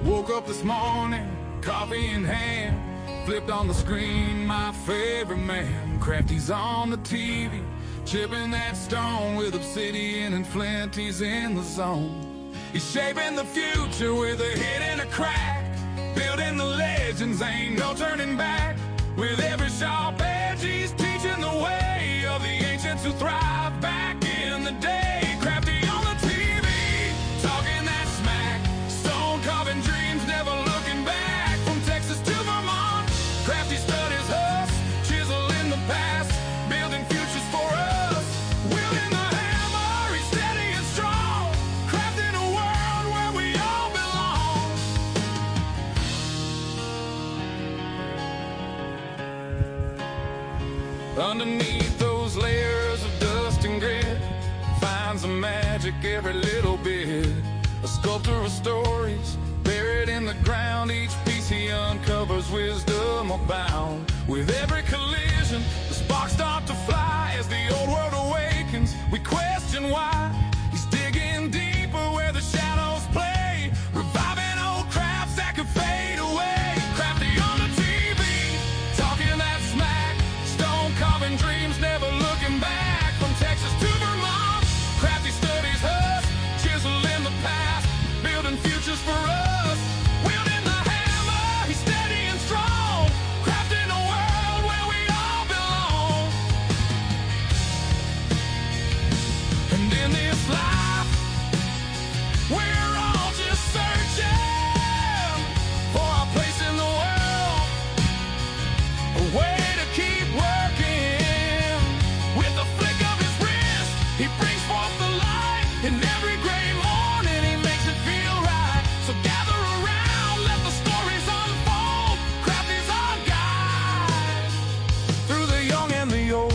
Woke up this morning, coffee in hand, flipped on the screen, my favorite man. Crafty's on the TV, chipping that stone with obsidian and flint. He's in the zone. He's shaping the future with a hit and a crack, building the legends, ain't no turning back. With every sharp edge, he's teaching the way of the ancients who thrived back in the day. Crafty on the TV, talking that smack, stone carving dreams, never looking back. From Texas to Vermont, Crafty studies us, chiseling the past, building futures for us. Wielding the hammer, he's steady and strong, crafting a world where we all belong. Underneath those layers of dust and grit, finds the magic every little bit. A sculptor of stories, buried in the ground. Each piece he uncovers wisdom abound. With every collision, the sparks start to fly. As the old world awakens, we question why. He's digging deeper where the shadows play, reviving old crafts that could fade away. Crafty on the TV, talking that smack, stone carving dreams, never looking back. From Texas to Vermont, Crafty studies us, chiseling the past, building futures for us. Wielding the hammer, he's steady and strong, crafting a world where we all belong. And in this life, we're all just searching for our place in the world, a way to keep working. With the flick of his wrist, he brings forth the light. In every gray morning, he makes it feel right. So gather around, let the stories unfold. Crafty's our guide through the young and the old.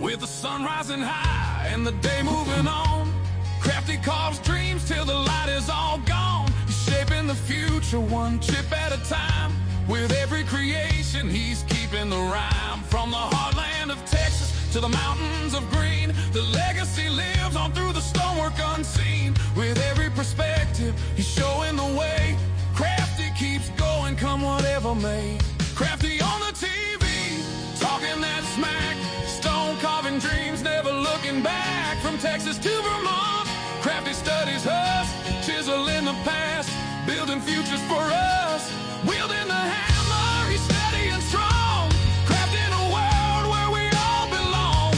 With the sun rising high and the day moving on, Crafty carves dreams till the light is all gone. He's shaping the future one chip at a time. With every creation, he's keeping the rhyme. From the heartland of Texas to the mountains of green, the legacy lives on through the stonework unseen. With every perspective, he's showing the way. Crafty keeps going, come whatever may. Crafty on the TV, talking that smack, stone carving dreams, never looking back. From Texas to Vermont, Crafty studies us, chiseling the past, building futures for us. Wielding the hammer, he's steady and strong, crafting a world where we all belong.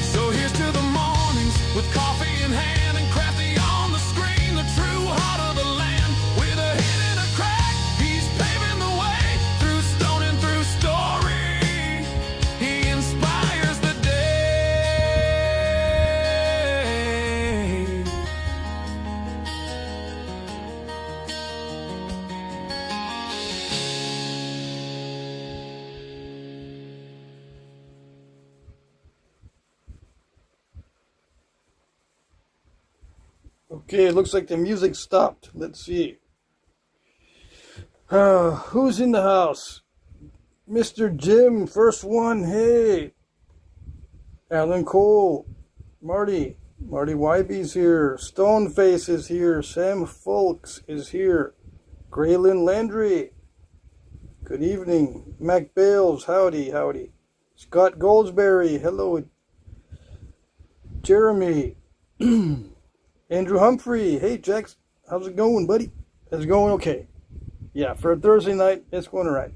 So here's to the mornings with coffee in hand and Crafty on the screen, the true heart of the land. With a hit and a crack, he's paving the way through stone and through story. He inspires the day. Okay, it looks like the music stopped. Let's see. Who's in the house? Mr. Jim, first one. Hey. Alan Cole. Marty. Marty Wybe's here. Stoneface is here. Sam Folks is here. Graylin Landry. Good evening. Mac Bales. Howdy, howdy. Scott Goldsberry. Hello. Jeremy. Andrew Humphrey. Hey, Jax. How's it going, buddy? Is it going okay? Yeah, for a Thursday night, it's going all right.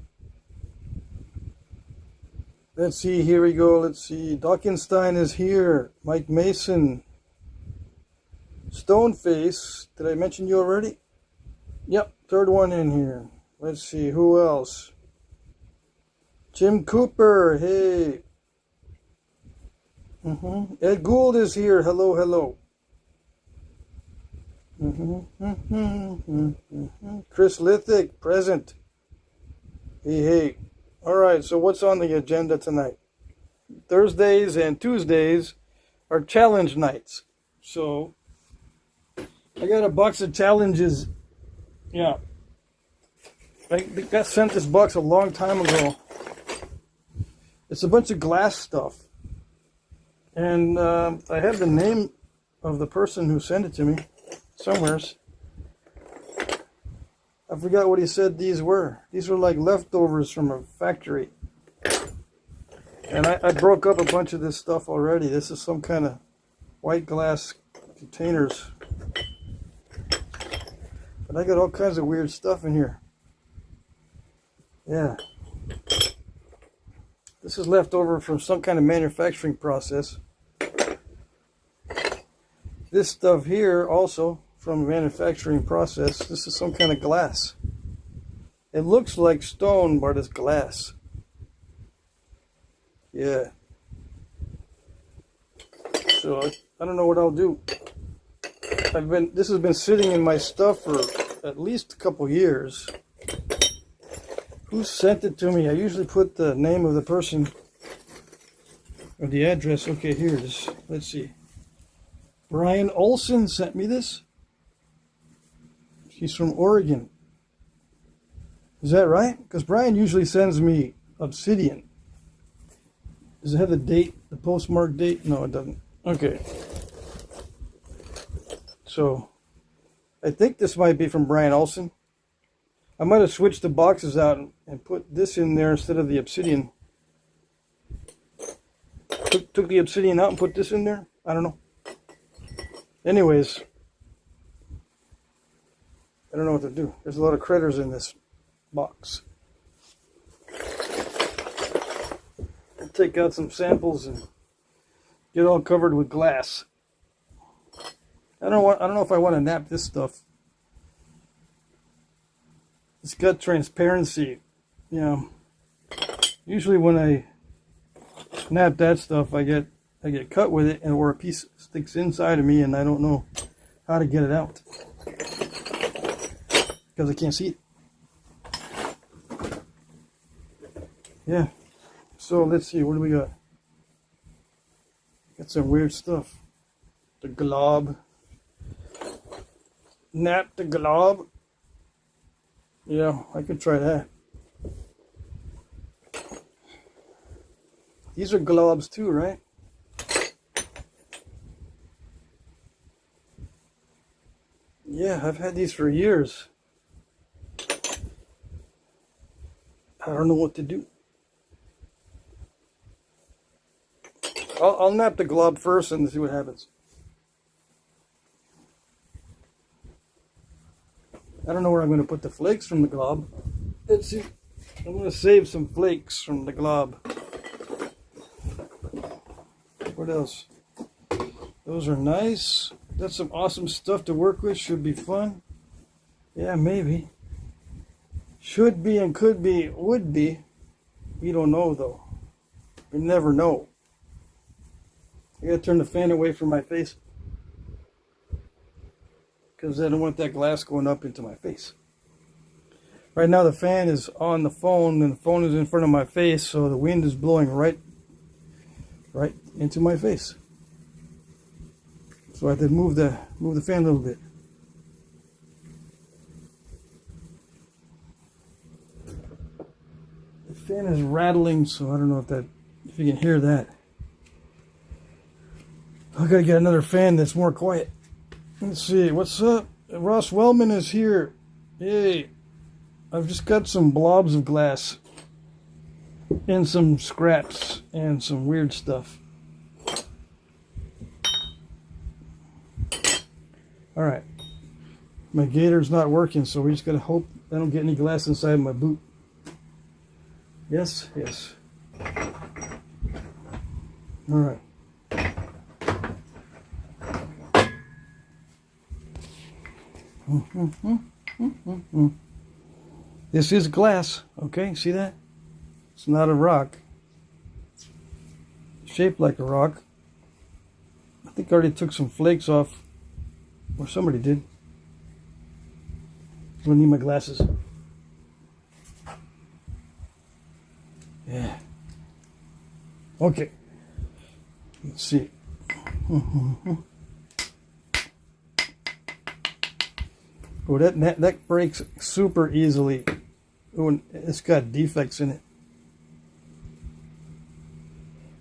Let's see. Here we go. Let's see. Dockenstein is here. Mike Mason. Stoneface. Did I mention you already? Yep, third one in here. Let's see. Who else? Jim Cooper. Hey. Ed Gould is here. Hello, hello. Chris Lithick, present. Hey, hey. All right, so what's on the agenda tonight? Thursdays and Tuesdays are challenge nights. So I got a box of challenges. Yeah. I got sent this box a long time ago. It's a bunch of glass stuff. And I have the name of the person who sent it to me somewheres. I forgot what he said these were. These were like leftovers from a factory. And I broke up a bunch of this stuff already. This is some kind of white glass containers. But I got all kinds of weird stuff in here. Yeah. This is left over from some kind of manufacturing process. This stuff here also from a manufacturing process. This is some kind of glass. It looks like stone, but it's glass. Yeah. So I don't know what I'll do. This has been sitting in my stuff for at least a couple years. Who sent it to me? I usually put the name of the person or the address. Okay, here it is. Let's see. Brian Olson sent me this. He's from Oregon. Is that right? Because Brian usually sends me obsidian. Does it have the date, the postmark date? No, it doesn't. Okay. So, I think this might be from Brian Olson. I might have switched the boxes out and put this in there instead of the obsidian. Took the obsidian out and put this in there? I don't know. Anyways, I don't know what to do. There's a lot of critters in this box. I'll take out some samples and get all covered with glass. I don't know if I want to nap this stuff. It's got transparency. You know, usually when I nap that stuff, I get cut with it, and or a piece sticks inside of me, and I don't know how to get it out because I can't see it. Yeah. So let's see, what do we got? Got some weird stuff. The glob. Nap the glob. Yeah, I could try that. These are globs too, right? Yeah, I've had these for years. I don't know what to do. I'll nap the glob first and see what happens. I don't know where I'm going to put the flakes from the glob. Let's see. I'm going to save some flakes from the glob. What else? Those are nice. That's some awesome stuff to work with. Should be fun. Yeah, maybe. Should be and could be, would be. We don't know though. We never know. I gotta turn the fan away from my face, because I don't want that glass going up into my face. Right now the fan is on the phone and the phone is in front of my face, so the wind is blowing right into my face. So I have to move the fan a little bit. The fan is rattling, so I don't know if you can hear that. I gotta get another fan that's more quiet. Let's see, what's up? Ross Wellman is here. Hey, I've just got some blobs of glass and some scraps and some weird stuff. All right, my gator's not working, so we just gotta hope I don't get any glass inside my boot. Yes, yes. All right. This is glass, okay? See that? It's not a rock. It's shaped like a rock. I think I already took some flakes off, or somebody did. I'm gonna need my glasses. Yeah. Okay. Let's see. Oh, that breaks super easily. Oh, and it's got defects in it.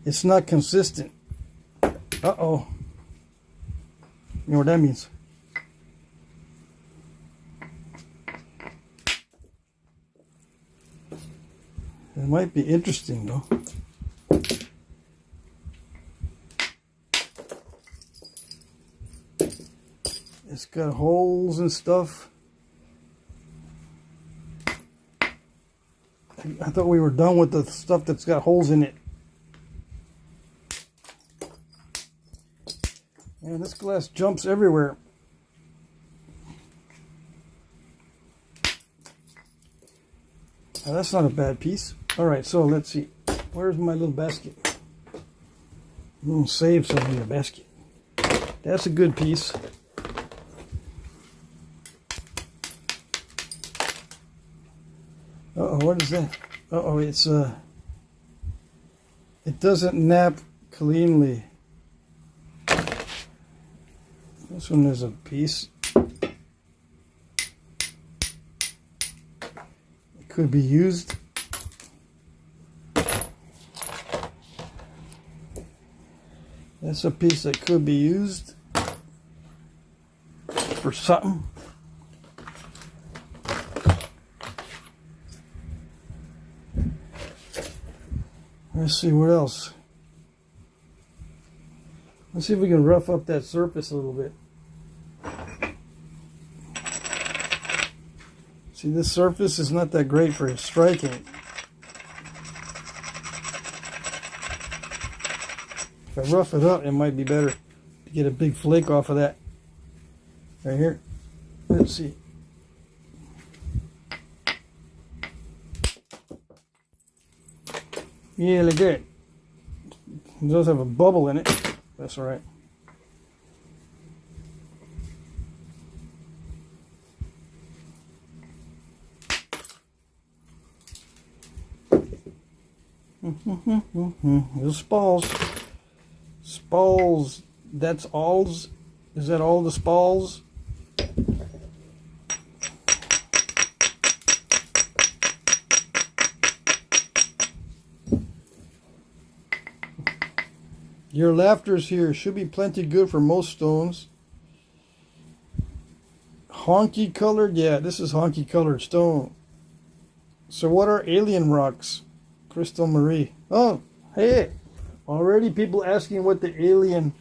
It's not consistent. Uh-oh. You know what that means? It might be interesting though. It's got holes and stuff. I thought we were done with the stuff that's got holes in it. Man, this glass jumps everywhere. Now, that's not a bad piece. Alright, so let's see. Where's my little basket? I'm going to save some in the basket. That's a good piece. Uh-oh, what is that? Uh-oh, it's it doesn't nap cleanly. This one is a piece. It could be used. That's a piece that could be used for something. Let's see what else. Let's see if we can rough up that surface a little bit. See, this surface is not that great for striking. If I rough it up, it might be better to get a big flake off of that. Right here. Let's see. Yeah, look good. It does have a bubble in it. That's all right. There's spalls. Spalls. That's alls. Is that all the spalls? Your laughters here should be plenty good for most stones. Honky colored? Yeah, this is honky colored stone. So what are alien rocks? Crystal Marie. Oh, hey. Already people asking what the alien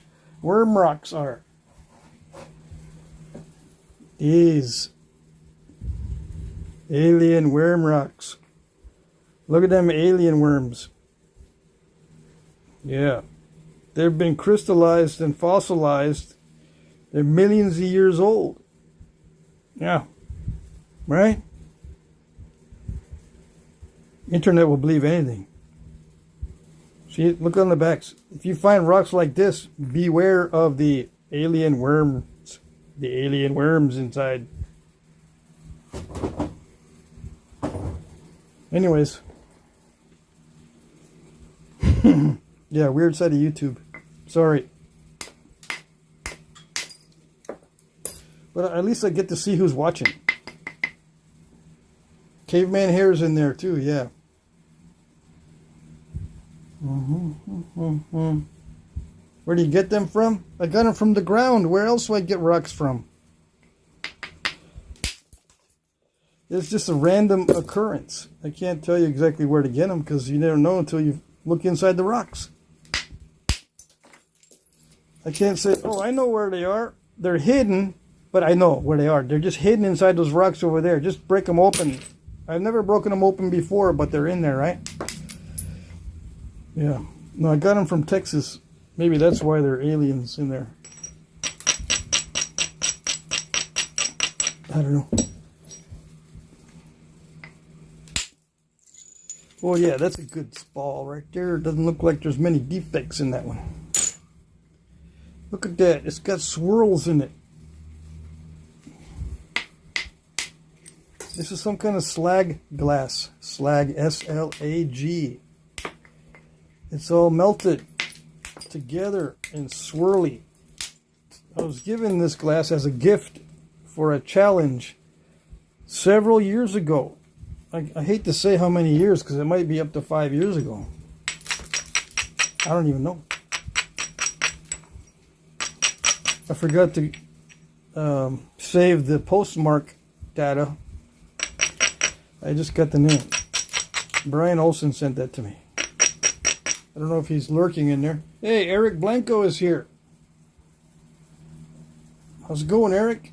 worm rocks are. These alien worm rocks. Look at them alien worms. Yeah. They've been crystallized and fossilized. They're millions of years old. Yeah. Right? Internet will believe anything. See, look on the backs. If you find rocks like this, beware of the alien worms. The alien worms inside. Anyways. Yeah, weird side of YouTube. Sorry. But at least I get to see who's watching. Caveman hair's in there too, yeah. Where do you get them from? I got them from the ground. Where else do I get rocks from? It's just a random occurrence. I can't tell you exactly where to get them because you never know until you look inside the rocks. I can't say, oh, I know where they are. They're hidden, but I know where they are. They're just hidden inside those rocks over there. Just break them open. I've never broken them open before, but they're in there, right? Yeah. No, I got them from Texas. Maybe that's why they're aliens in there. I don't know. Oh yeah, that's a good spall right there. It doesn't look like there's many defects in that one. Look at that. It's got swirls in it. This is some kind of slag glass. Slag, S-L-A-G. It's all melted together and swirly. I was given this glass as a gift for a challenge several years ago. I hate to say how many years, because it might be up to 5 years ago. I don't even know. I forgot to save the postmark data. I just got the name. Brian Olson sent that to me. I don't know if he's lurking in there. Hey, Eric Blanco is here. How's it going, Eric?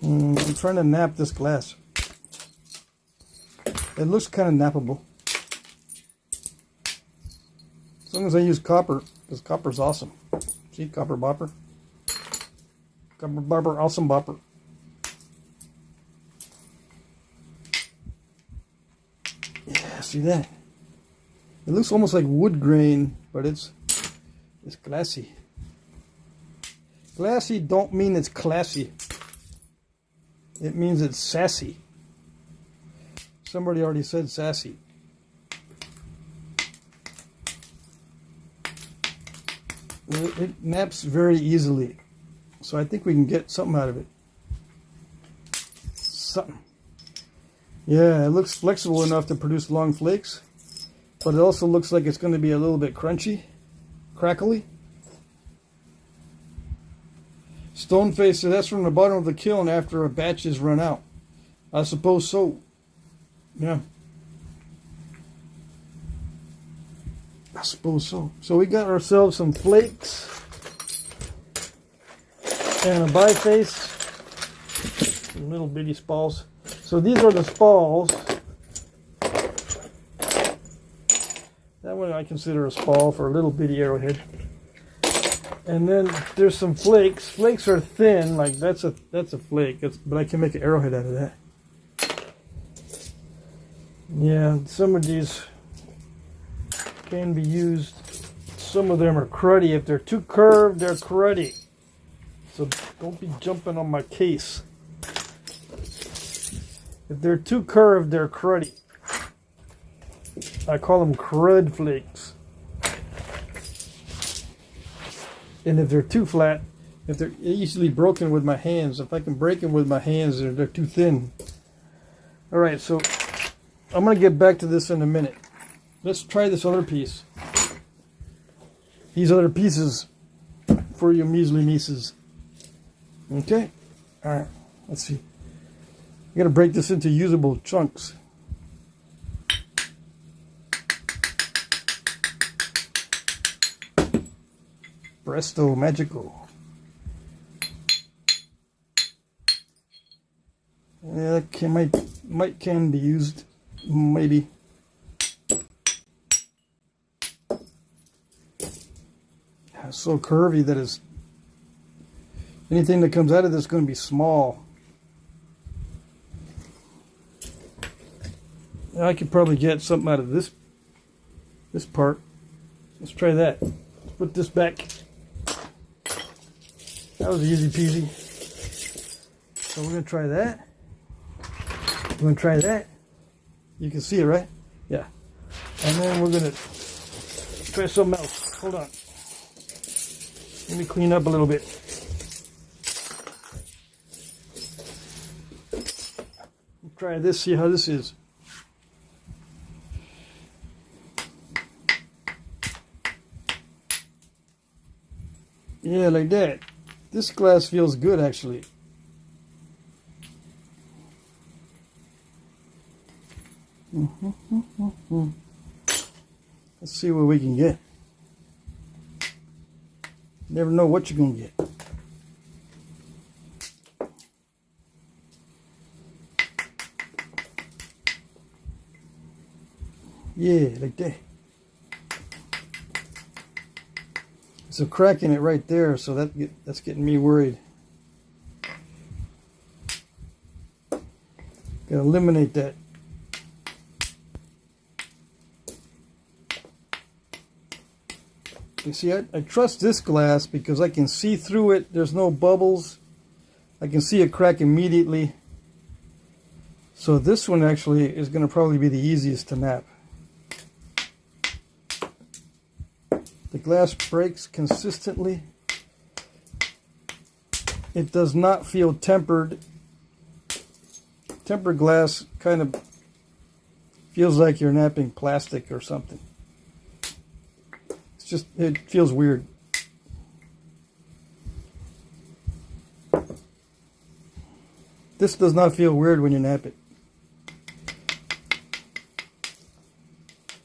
I'm trying to nap this glass. It looks kind of nappable. As long as I use copper, because copper's awesome. See, copper bopper. Copper bopper, awesome bopper. Yeah, see that? It looks almost like wood grain, but it's glassy. Glassy don't mean it's classy. It means it's sassy. Somebody already said sassy. It naps very easily. So I think we can get something out of it. Something. Yeah, it looks flexible enough to produce long flakes. But it also looks like it's going to be a little bit crunchy. Crackly. Stone face, so that's from the bottom of the kiln after a batch is run out. I suppose so. Yeah. I suppose so. So we got ourselves some flakes and a biface, some little bitty spalls. So these are the spalls. That one I consider a spall for a little bitty arrowhead. And then there's some flakes. Flakes are thin, like that's a flake. But I can make an arrowhead out of that. Yeah, some of these can be used. Some of them are cruddy. If they're too curved, they're cruddy. So don't be jumping on my case. If they're too curved, they're cruddy. I call them crud flakes. And if they're too flat, if they're easily broken with my hands, if I can break them with my hands, they're too thin. All right, so I'm going to get back to this in a minute. Let's try this other piece. These other pieces for you measly nieces. Okay? All right, let's see. I got to break this into usable chunks. Presto magical. Yeah, that can be used, maybe. It's so curvy that it's anything that comes out of this is going to be small. I could probably get something out of this part. Let's try that. Let's put this back. That was easy peasy. So we're going to try that. We're going to try that. You can see it, right? Yeah. And then we're going to try something else. Hold on. Let me clean up a little bit. Try this, see how this is. Yeah, like that. This glass feels good, actually. Let's see what we can get. Never know what you're going to get. Yeah, like that. There's a crack in it right there, so that's getting me worried. Gotta eliminate that. You see, I trust this glass because I can see through it. There's no bubbles. I can see a crack immediately. So this one actually is going to probably be the easiest to nap. The glass breaks consistently. It does not feel tempered. Tempered glass kind of feels like you're knapping plastic or something. It's just, it feels weird. This does not feel weird when you knap it.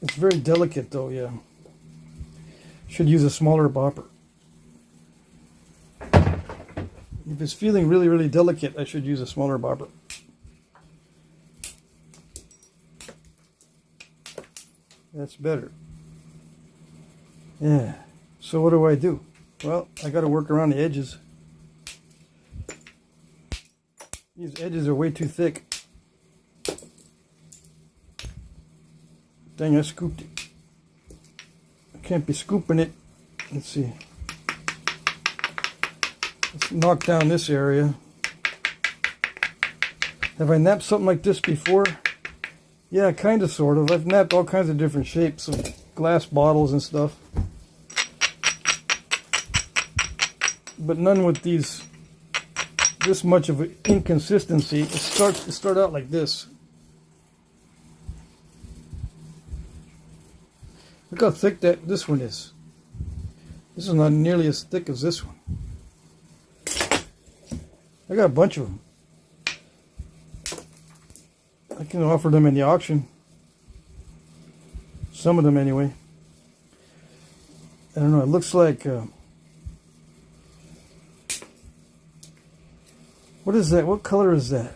It's very delicate though, yeah. Should use a smaller bopper. If it's feeling really, really delicate, I should use a smaller bopper. That's better. Yeah. So what do? Well, I got to work around the edges. These edges are way too thick. Dang, I scooped it. I can't be scooping it. Let's see. Let's knock down this area. Have I knapped something like this before? Yeah, kind of, sort of. I've knapped all kinds of different shapes of glass bottles and stuff. But none with this much of an inconsistency. It start out like this. Look how thick this one is. This is not nearly as thick as this one. I got a bunch of them. I can offer them in the auction. Some of them anyway. I don't know, it looks like... what is that? What color is that?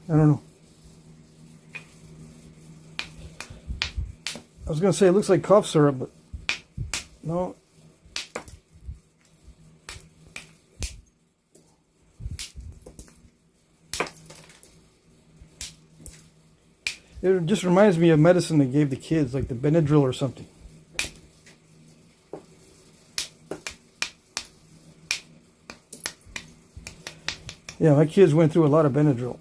I don't know. I was going to say it looks like cough syrup, but no. It just reminds me of medicine they gave the kids, like the Benadryl or something. Yeah, my kids went through a lot of Benadryl.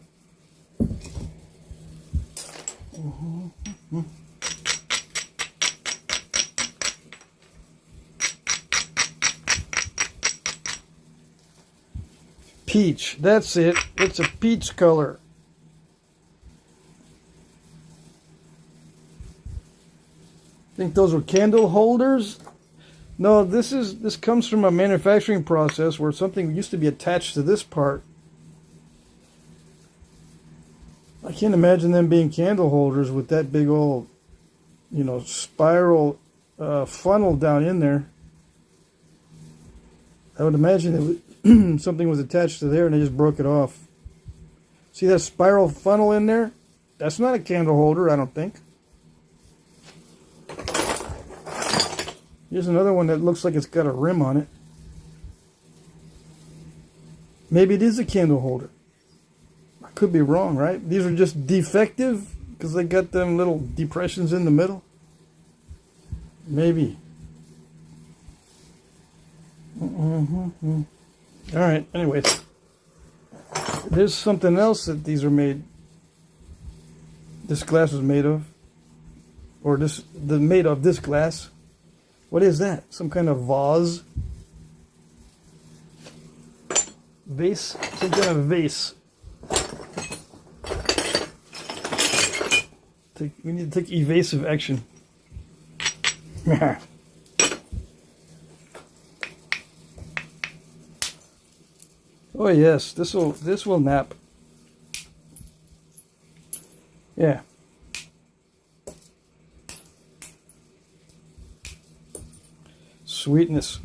Peach, that's it. It's a peach color. Think those were candle holders? No, this comes from a manufacturing process where something used to be attached to this part. I can't imagine them being candle holders with that big old, you know, spiral funnel down in there. I would imagine something was attached to there and they just broke it off. See that spiral funnel in there? That's not a candle holder, I don't think. Here's another one that looks like it's got a rim on it. Maybe it is a candle holder. I could be wrong, right? These are just defective because they got them little depressions in the middle. Maybe. Alright, anyways. There's something else that these are made. This glass was made of. Or made of this glass. What is that? Some kind of vase? Vase? Some kind of vase. We need to take evasive action. Oh yes, this will nap. Yeah. Sweetness.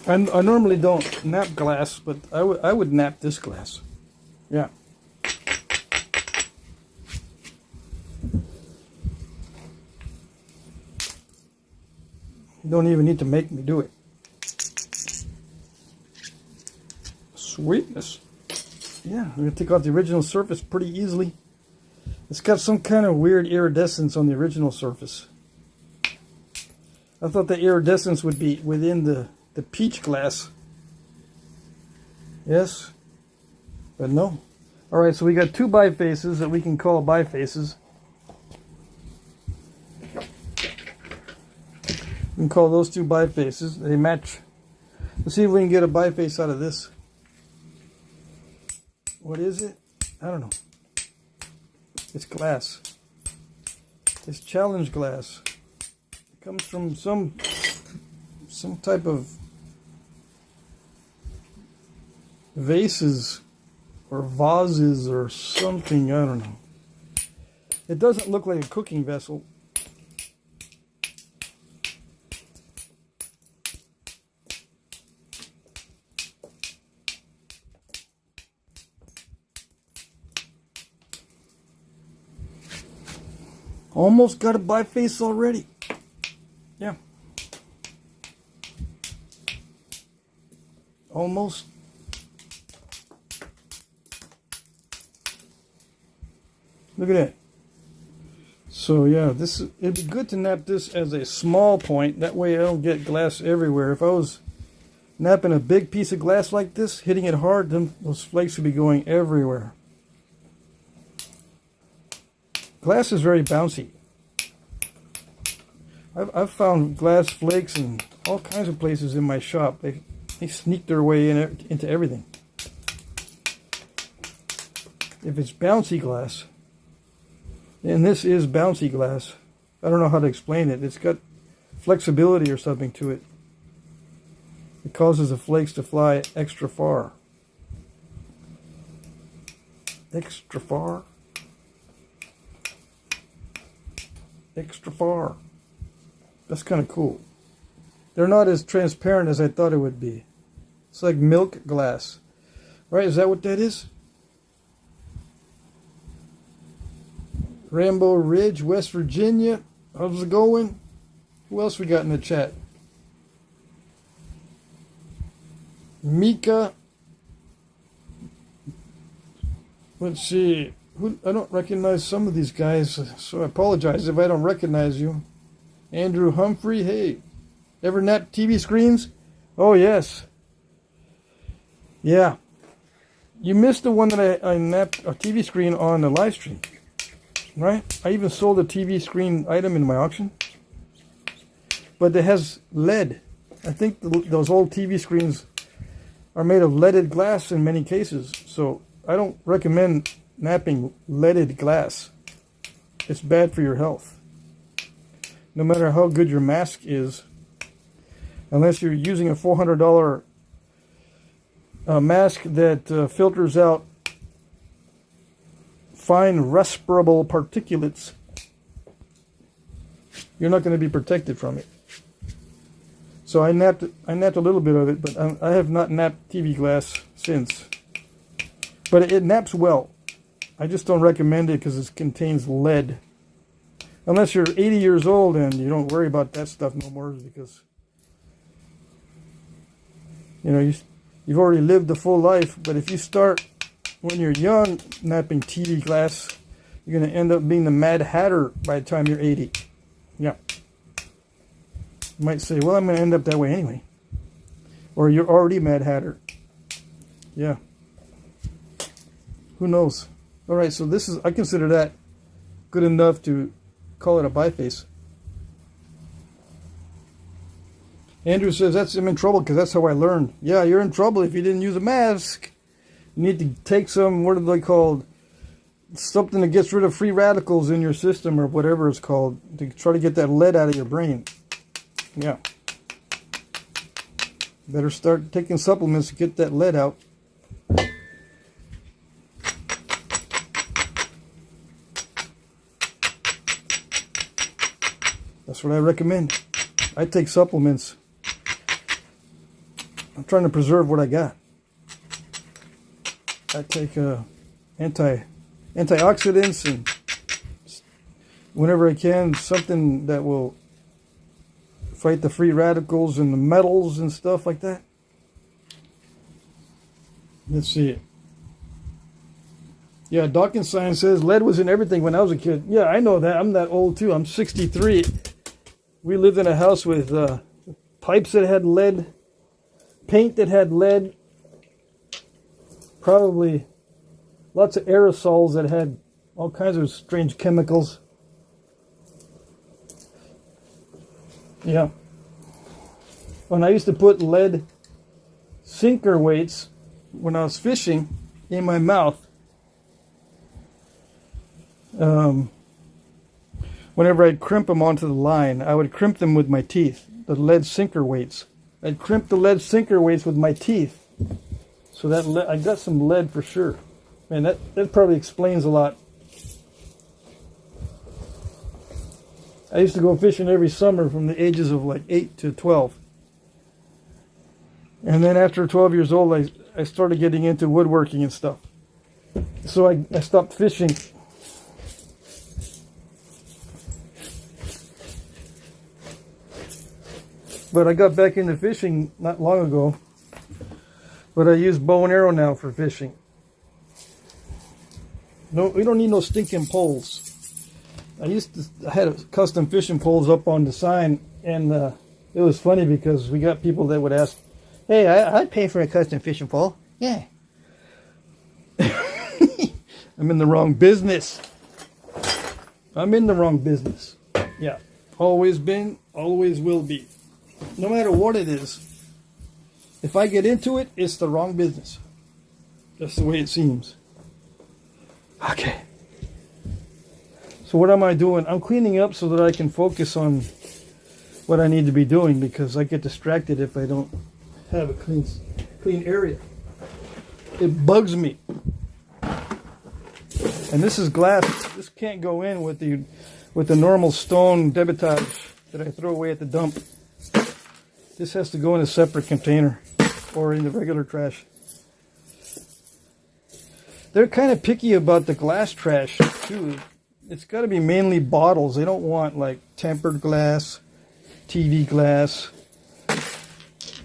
I normally don't nap glass, but I would nap this glass. Yeah. You don't even need to make me do it. Sweetness. Yeah, I'm going to take off the original surface pretty easily. It's got some kind of weird iridescence on the original surface. I thought the iridescence would be within the peach glass. Yes, but no. Alright, so we got two bifaces that we can call bifaces. can call those two bifaces. They match. Let's see if we can get a biface out of this. What is it? I don't know. It's glass. It's challenge glass. It comes from some type of vases or vases or something. I don't know. It doesn't look like a cooking vessel. Almost got a biface already. Yeah. Almost. Look at that. So yeah, it'd be good to nap this as a small point. That way I don't get glass everywhere. If I was napping a big piece of glass like this, hitting it hard, then those flakes would be going everywhere. Glass is very bouncy. I've found glass flakes in all kinds of places in my shop. They sneak their way into everything. If it's bouncy glass, and this is bouncy glass, I don't know how to explain it. It's got flexibility or something to it. It causes the flakes to fly extra far. Extra far? Extra far. That's kind of cool. They're not as transparent as I thought it would be. It's like milk glass. Right? Is that what that is? Rambo Ridge, West Virginia. How's it going? Who else we got in the chat? Mika. Let's see. I don't recognize some of these guys, so I apologize if I don't recognize you. Andrew Humphrey, hey. Ever nap TV screens? Oh, yes. Yeah. You missed the one that I napped a TV screen on the live stream. Right? I even sold a TV screen item in my auction. But it has lead. I think those old TV screens are made of leaded glass in many cases. So I don't recommend napping leaded glass. It's bad for your health. No matter how good your mask is, unless you're using a $400 mask that filters out fine respirable particulates, you're not going to be protected from it. So I napped a little bit of it, but I have not napped TV glass since. But it naps well. I just don't recommend it because it contains lead. Unless you're 80 years old and you don't worry about that stuff no more, because you've already lived a full life. But if you start when you're young napping TV glass, you're going to end up being the Mad Hatter by the time you're 80. Yeah. You might say, well, I'm going to end up that way anyway. Or you're already Mad Hatter. Yeah. Who knows? All right, so I consider that good enough to call it a biface. Andrew says, I'm in trouble because that's how I learned. Yeah, you're in trouble if you didn't use a mask. You need to take some, what are they called? Something that gets rid of free radicals in your system or whatever it's called, to try to get that lead out of your brain. Yeah. Better start taking supplements to get that lead out. That's what I recommend. I take supplements. I'm trying to preserve what I got. I take antioxidants and whenever I can, something that will fight the free radicals and the metals and stuff like that. Let's see. Yeah, Dawkins Science says lead was in everything when I was a kid. Yeah, I know that. I'm that old too. I'm 63. We lived in a house with pipes that had lead, paint that had lead, probably lots of aerosols that had all kinds of strange chemicals. Yeah. when I used to put lead sinker weights when I was fishing in my mouth, whenever I'd crimp them onto the line, I would crimp them with my teeth, the lead sinker weights. I'd crimp the lead sinker weights with my teeth. So that I got some lead for sure. Man, that probably explains a lot. I used to go fishing every summer from the ages of like 8 to 12. And then after 12 years old, I started getting into woodworking and stuff. So I stopped fishing. But I got back into fishing not long ago. But I use bow and arrow now for fishing. No, we don't need no stinking poles. I had custom fishing poles up on the sign, and it was funny because we got people that would ask, "Hey, I'd pay for a custom fishing pole." Yeah. I'm in the wrong business. I'm in the wrong business. Yeah. Always been, always will be. No matter what it is. If I get into it, it's the wrong business. That's the way it seems. Okay. So what am I doing? I'm cleaning up so that I can focus on what I need to be doing, because I get distracted if I don't have a clean area. It bugs me. And this is glass. This can't go in with the normal stone debitage that I throw away at the dump. This has to go in a separate container or in the regular trash. They're kind of picky about the glass trash too. It's got to be mainly bottles. They don't want like tempered glass, TV glass.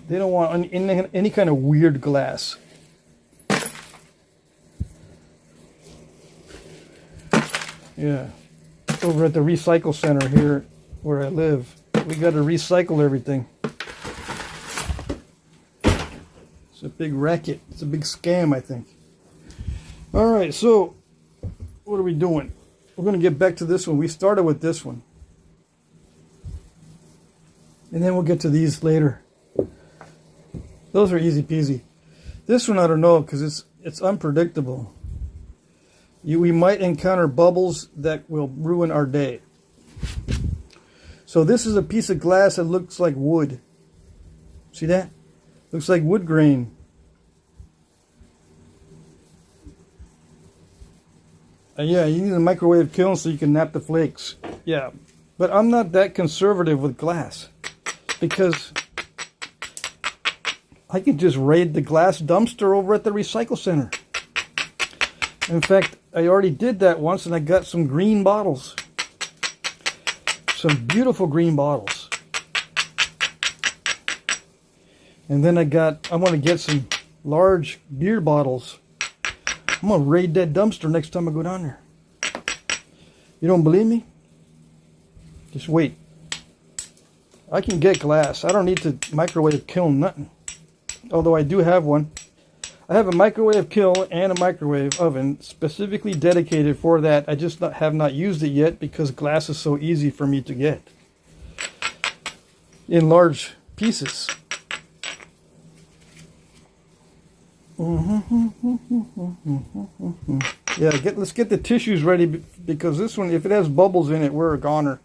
They don't want any kind of weird glass. Yeah. Over at the recycle center here where I live, we got to recycle everything. It's a big racket. It's a big scam, I think. All right, so what are we doing? We're going to get back to this one. We started with this one. And then we'll get to these later. Those are easy peasy. This one I don't know because it's unpredictable. We might encounter bubbles that will ruin our day. So this is a piece of glass that looks like wood. See that? Looks like wood grain. Yeah, you need a microwave kiln so you can nap the flakes. Yeah, but I'm not that conservative with glass because I can just raid the glass dumpster over at the recycle center. In fact, I already did that once and I got some green bottles. Some beautiful green bottles. And then I want to get some large beer bottles. I'm going to raid that dumpster next time I go down there. You don't believe me? Just wait. I can get glass. I don't need to microwave kiln nothing. Although I do have one. I have a microwave kiln and a microwave oven specifically dedicated for that. I just have not used it yet because glass is so easy for me to get. In large pieces. Yeah, let's get the tissues ready because this one, if it has bubbles in it, we're a goner.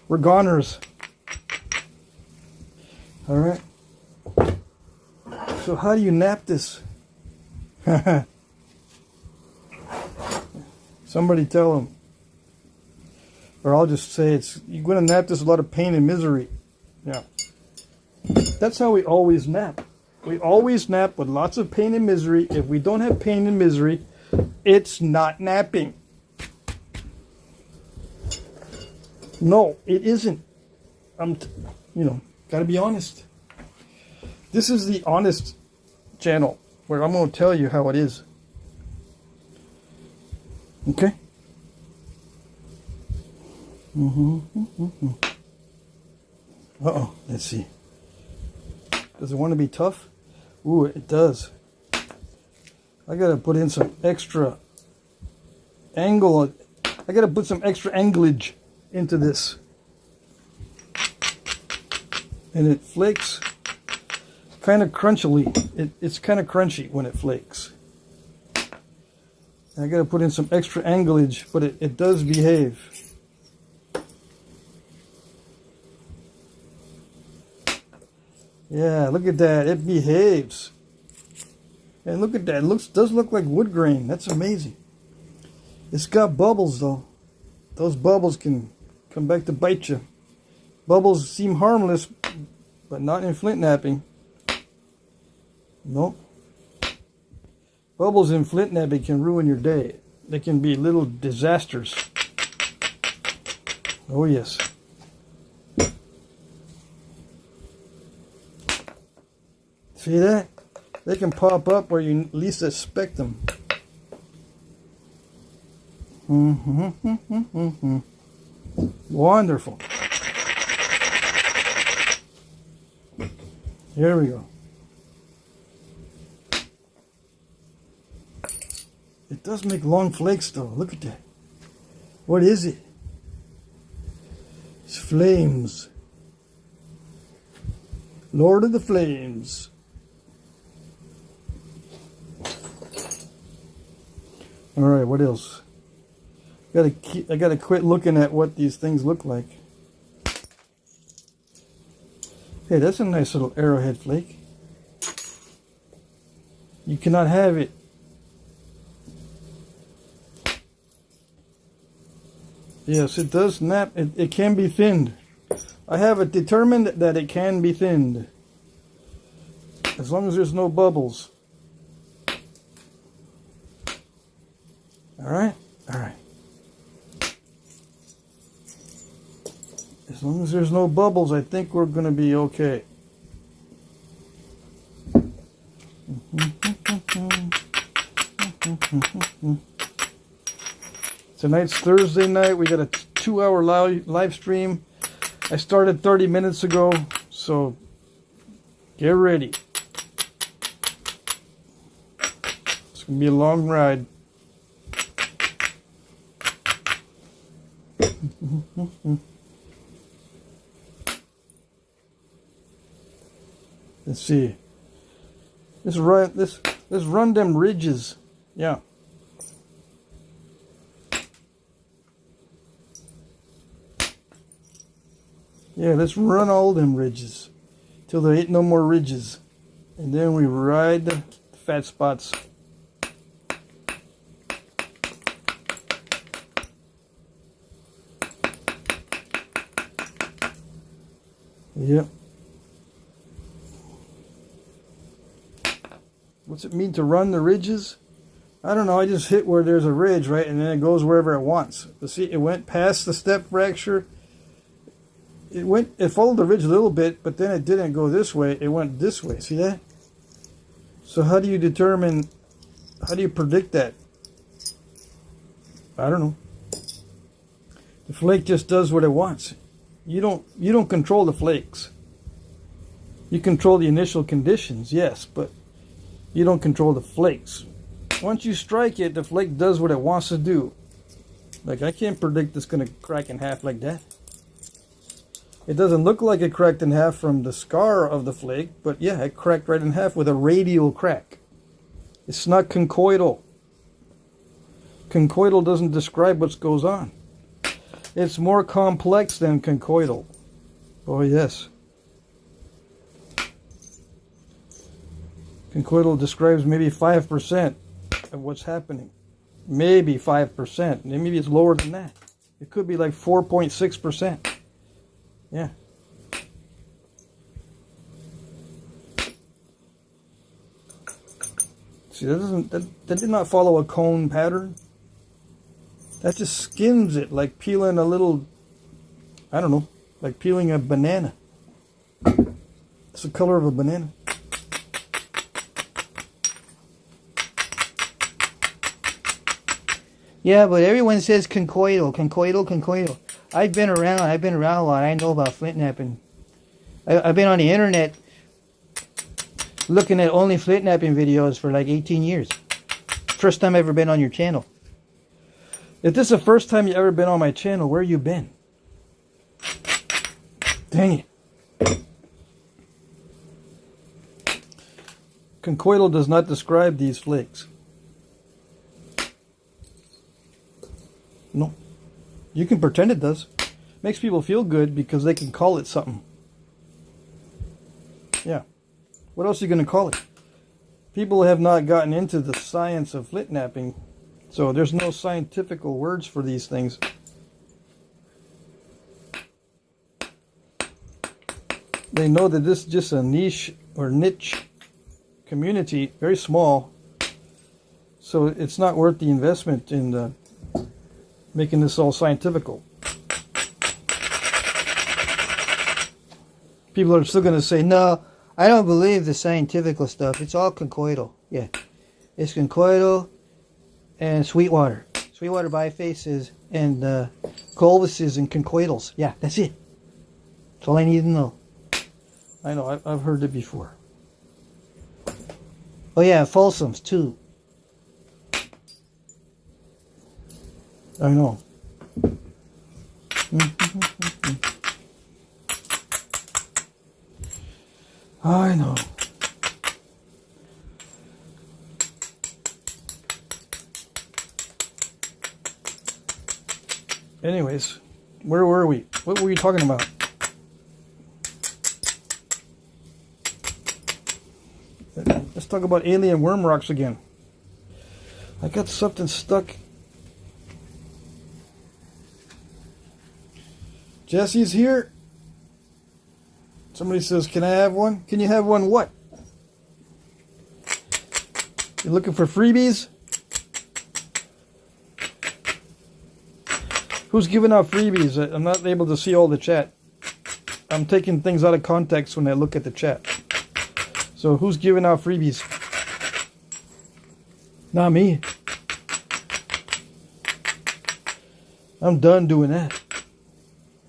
We're goners. All right. So how do you nap this? Somebody tell them. Or I'll just say you're going to nap this a lot of pain and misery. Yeah. That's how we always nap. We always nap with lots of pain and misery. If we don't have pain and misery, it's not napping. No, it isn't. Gotta be honest. This is the honest channel where I'm going to tell you how it is. Okay? Uh-oh, let's see. Does it want to be tough? Ooh, it does. I gotta put in some extra angle. I gotta put some extra anglage into this. and it flakes kind of crunchily. It's kind of crunchy when it flakes. I gotta put in some extra anglage, but it does behave. Yeah, look at that. It behaves. And look at that. It does look like wood grain. That's amazing. It's got bubbles though. Those bubbles can come back to bite you. Bubbles seem harmless, but not in flint knapping. Nope. Bubbles in flint knapping can ruin your day. They can be little disasters. Oh yes. See that? They can pop up where you least expect them. Wonderful. Here we go. It does make long flakes though. Look at that. What is it? It's flames. Lord of the Flames. All right, what else? I gotta quit looking at what these things look like. Hey, that's a nice little arrowhead flake. You cannot have it. Yes, it does snap. It can be thinned. I have it determined that it can be thinned. As long as there's no bubbles. Alright? Alright. As long as there's no bubbles, I think we're going to be okay. Tonight's Thursday night. We got a 2-hour live stream. I started 30 minutes ago, so get ready. It's going to be a long ride. Let's see. Let's run them ridges. Yeah. Yeah, let's run all them ridges till there ain't no more ridges. And then we ride the fat spots. Yep. What's it mean to run the ridges? I don't know. I just hit where there's a ridge, right? And then it goes wherever it wants. But see, it went past the step fracture. It followed the ridge a little bit, but then it didn't go this way. It went this way. See that? So how do you predict that? I don't know. The flake just does what it wants. You don't control the flakes. You control the initial conditions, yes, but you don't control the flakes. Once you strike it, the flake does what it wants to do. Like, I can't predict it's going to crack in half like that. It doesn't look like it cracked in half from the scar of the flake, but yeah, it cracked right in half with a radial crack. It's not conchoidal. Conchoidal doesn't describe what goes on. It's more complex than conchoidal. Oh yes. Conchoidal describes maybe 5% of what's happening. Maybe 5%. Maybe it's lower than that. It could be like 4.6%. Yeah. See, that did not follow a cone pattern. That just skims it like peeling a little, I don't know, like peeling a banana. It's the color of a banana. Yeah, but everyone says conchoidal. I've been around a lot. I know about Flintknapping. I've been on the internet looking at only Flintknapping videos for like 18 years. First time I've ever been on your channel. If this is the first time you've ever been on my channel, where you been? Dang it. Conchoidal does not describe these flakes. No. You can pretend it does. Makes people feel good because they can call it something. Yeah. What else are you going to call it? People have not gotten into the science of Flintknapping, so there's no scientific words for these things. They know that this is just a niche or niche community, very small, so it's not worth the investment in making this all scientifical. People are still going to say, No, I don't believe the scientifical stuff. It's all conchoidal. Yeah. It's conchoidal and Sweetwater. Sweetwater bifaces and colbuses and conchoidals. Yeah, that's it. That's all I need to know. I know, I've heard it before. Oh yeah, Folsoms too. I know. I know. Anyways, where were we? What were you talking about? Let's talk about alien worm rocks again. I got something stuck. Jesse's here. Somebody says, can I have one? Can you have one what? You looking for freebies? Who's giving out freebies? I'm not able to see all the chat. I'm taking things out of context when I look at the chat. So who's giving out freebies? Not me. I'm done doing that.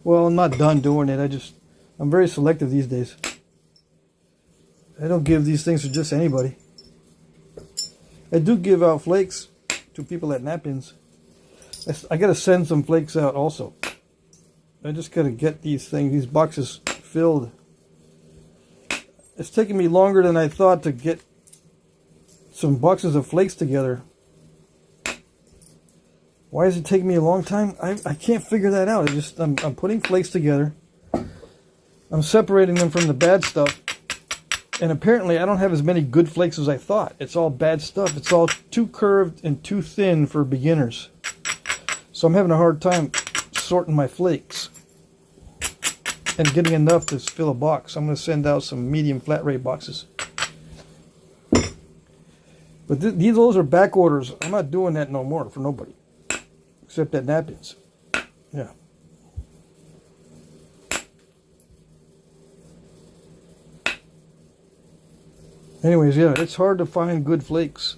Well, I'm not done doing it. I'm very selective these days. I don't give these things to just anybody. I do give out flakes to people at Knappings. I gotta send some flakes out also. I just gotta get these boxes filled. It's taking me longer than I thought to get some boxes of flakes together. Why does it take me a long time? I can't figure that out. I'm putting flakes together. I'm separating them from the bad stuff. And apparently I don't have as many good flakes as I thought. It's all bad stuff. It's all too curved and too thin for beginners. So I'm having a hard time sorting my flakes and getting enough to fill a box. I'm going to send out some medium flat rate boxes. But those are back orders. I'm not doing that no more for nobody. Except at Knappings. Yeah. Anyways, yeah, it's hard to find good flakes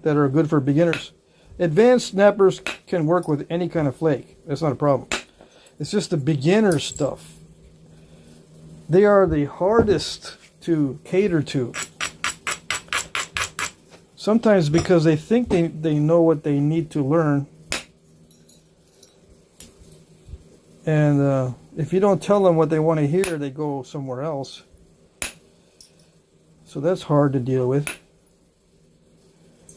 that are good for beginners. Advanced snappers can work with any kind of flake. That's not a problem. It's just the beginner stuff. They are the hardest to cater to. Sometimes because they think they know what they need to learn. And if you don't tell them what they want to hear, they go somewhere else. So that's hard to deal with.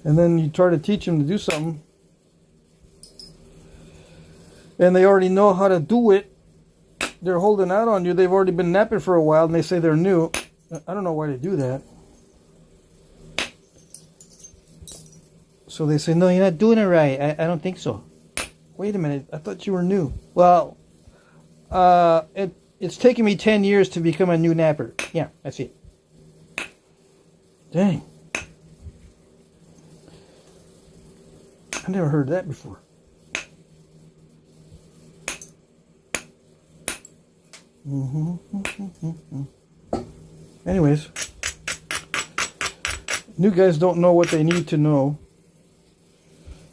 And then you try to teach them to do something, and they already know how to do it. They're holding out on you. They've already been napping for a while, and they say they're new. I don't know why they do that. So they say, no, you're not doing it right. I don't think so. Wait a minute. I thought you were new. Well, it's taken me 10 years to become a new napper. Yeah, that's it. Dang. I never heard that before. Anyways, new guys don't know what they need to know.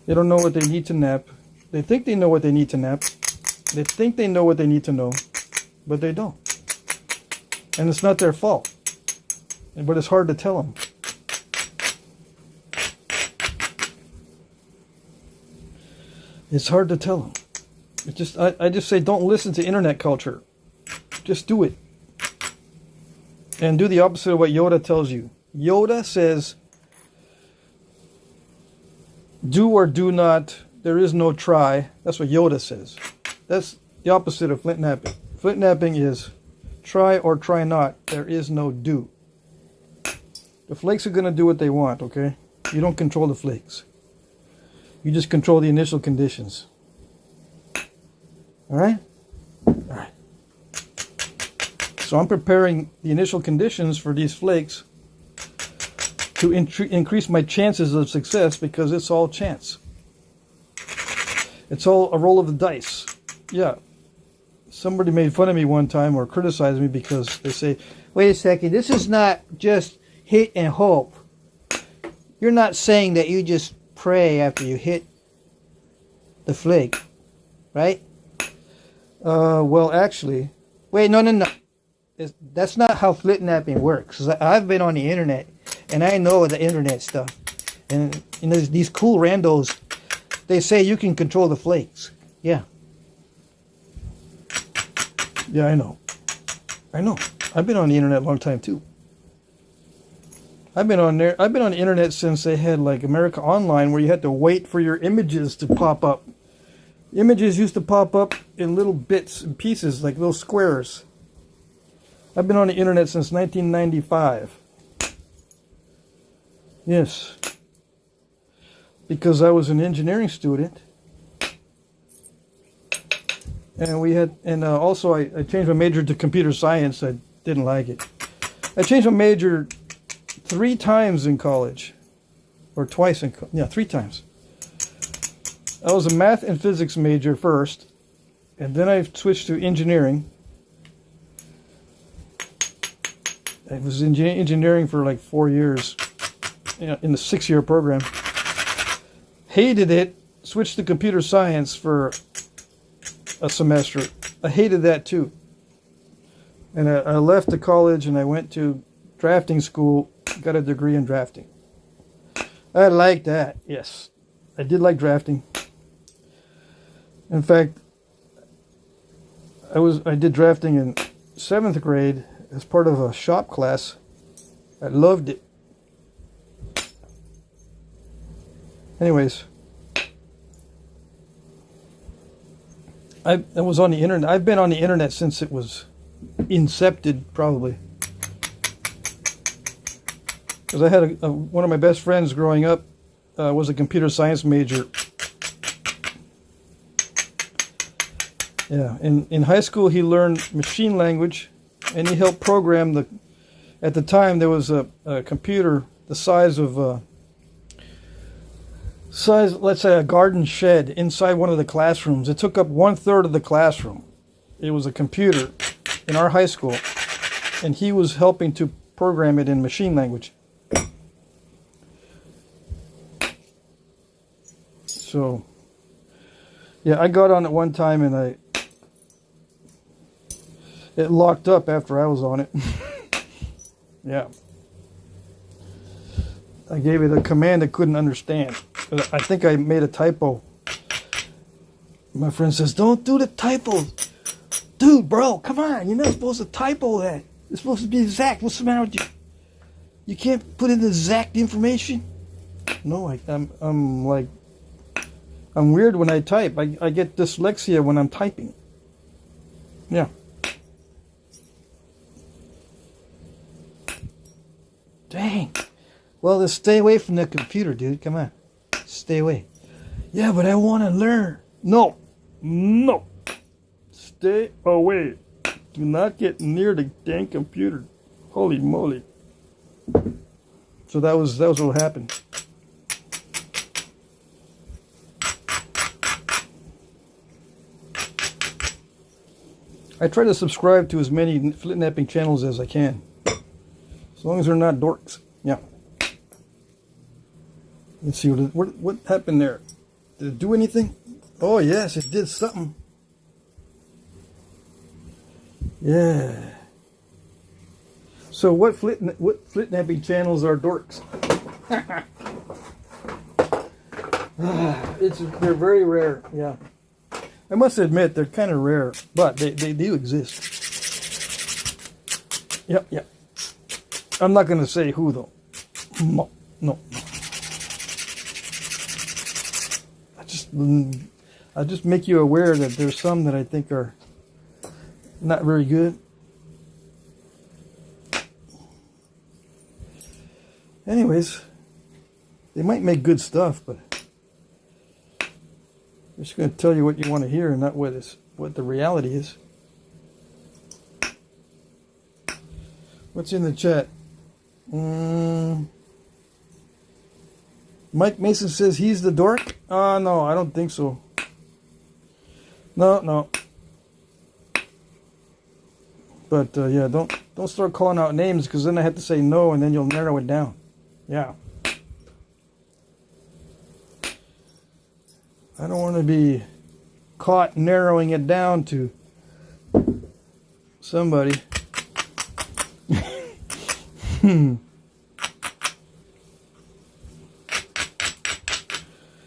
They don't know what they need to nap. They think they know what they need to nap. They think they know what they need to know, but they don't. And it's not their fault. But it's hard to tell them. It's hard to tell them. I just say don't listen to internet culture. Just do it. And do the opposite of what Yoda tells you. Yoda says, do or do not, there is no try. That's what Yoda says. That's the opposite of Flintknapping. Flintknapping is try or try not, there is no do. The flakes are going to do what they want, okay? You don't control the flakes. You just control the initial conditions. Alright? Alright. So I'm preparing the initial conditions for these flakes to increase my chances of success, because it's all chance. It's all a roll of the dice. Yeah. Somebody made fun of me one time or criticized me because they say, wait a second, this is not just hit and hope. You're not saying that you just pray after you hit the flake, right? well, actually, Wait, no. That's not how Flintknapping works. 'Cause I've been on the internet, and I know the internet stuff. And there's these cool randos, they say you can control the flakes. Yeah. yeah, I know. I've been on the internet a long time too. I've been on there. I've been on the internet since they had like America Online, where you had to wait for your images to pop up. Images used to pop up in little bits and pieces, like little squares. I've been on the internet since 1995. Yes. Because I was an engineering student. And we had, and also I changed my major to computer science. I didn't like it. I changed my major 3 times in college. Or twice in, 3 times. I was a math and physics major first. And then I switched to engineering. I was in engineering for like 4 years. In the 6-year program. Hated it. Switched to computer science for a semester. I hated that too. And I left the college and I went to drafting school. Got a degree in drafting. I liked that. Yes. I did like drafting. In fact, I did drafting in 7th grade as part of a shop class. I loved it. Anyways, I was on the internet. I've been on the internet since it was incepted, probably. Because I had one of my best friends growing up was a computer science major. Yeah, in high school he learned machine language, and he helped program at the time there was a computer the size of let's say a garden shed inside one of the classrooms. It took up 1/3 of the classroom. It was a computer in our high school, and he was helping to program it in machine language. So, yeah, I got on it one time and it locked up after I was on it. Yeah. I gave it a command it couldn't understand. I think I made a typo. My friend says, "Don't do the typos." Dude, bro, come on. You're not supposed to typo that. It's supposed to be exact. What's the matter with you? You can't put in the exact information? No, I'm weird when I type. I get dyslexia when I'm typing. Yeah. Dang. Well, just stay away from the computer, dude. Come on. Stay away. Yeah, but I want to learn. No. Stay away. Do not get near the dang computer. Holy moly. So that was what happened. I try to subscribe to as many Flintknapping channels as I can. As long as they're not dorks. Yeah. Let's see, what happened there? Did it do anything? Oh, yes, it did something. Yeah. So what Flintknapping channels are dorks? They're very rare, yeah. I must admit, they're kind of rare, but they do exist. Yep. I'm not going to say who, though. No, no. I just make you aware that there's some that I think are not very good. Anyways, they might make good stuff, but I'm just going to tell you what you want to hear and not what the reality is. What's in the chat? Mike Mason says he's the dork. No, I don't think so. No. But yeah, don't start calling out names, because then I have to say no, and then you'll narrow it down. Yeah. I don't want to be caught narrowing it down to somebody.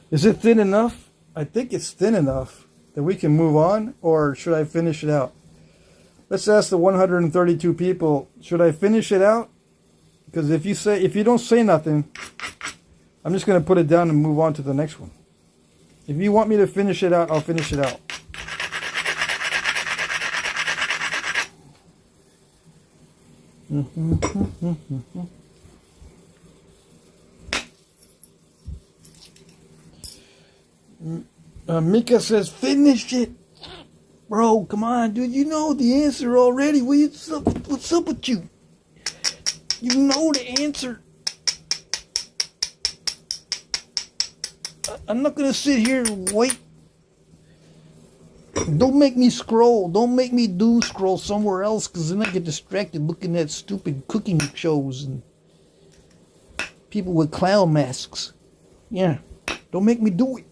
Is it thin enough? I think it's thin enough that we can move on, or should I finish it out? Let's ask the 132 people, should I finish it out? Because if you don't say nothing, I'm just going to put it down and move on to the next one. If you want me to finish it out, I'll finish it out. Mika says, finish it. Bro, come on, dude. You know the answer already. What's up with you? You know the answer. I'm not going to sit here and wait. Don't make me scroll. Don't make me doom scroll somewhere else, because then I get distracted looking at stupid cooking shows and people with clown masks. Yeah. Don't make me do it.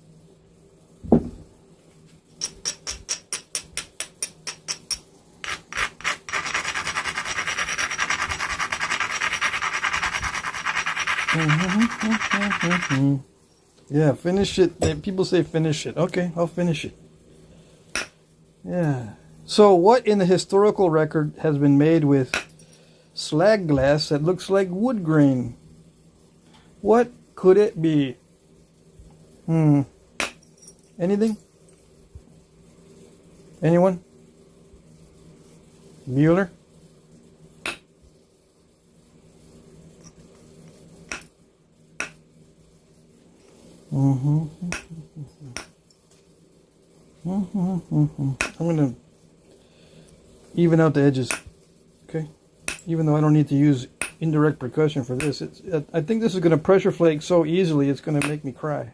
Yeah, finish it. People say finish it. Okay, I'll finish it. Yeah. So what in the historical record has been made with slag glass that looks like wood grain? What could it be? Anything? Anyone? Bueller? I'm going to even out the edges, okay? Even though I don't need to use indirect percussion for this. I think this is going to pressure flake so easily it's going to make me cry.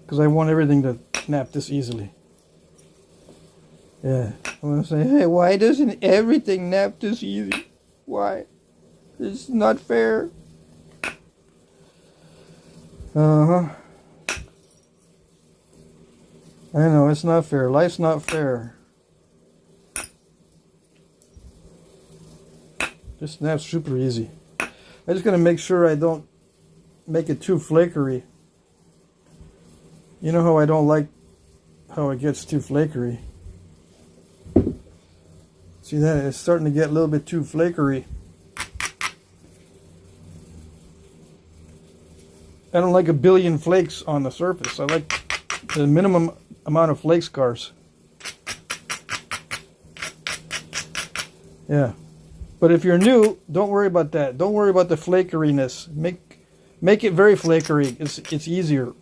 Because I want everything to snap this easily. Yeah. I'm going to say, hey, why doesn't everything snap this easy? Why? It's not fair. I know, it's not fair. Life's not fair. Just snaps super easy. I'm just going to make sure I don't make it too flakery. You know how I don't like how it gets too flakery. See that? It's starting to get a little bit too flakery. I don't like a billion flakes on the surface. I like the minimum amount of flake scars. Yeah. But if you're new, don't worry about that. Don't worry about the flakeriness. Make it very flakery. It's easier.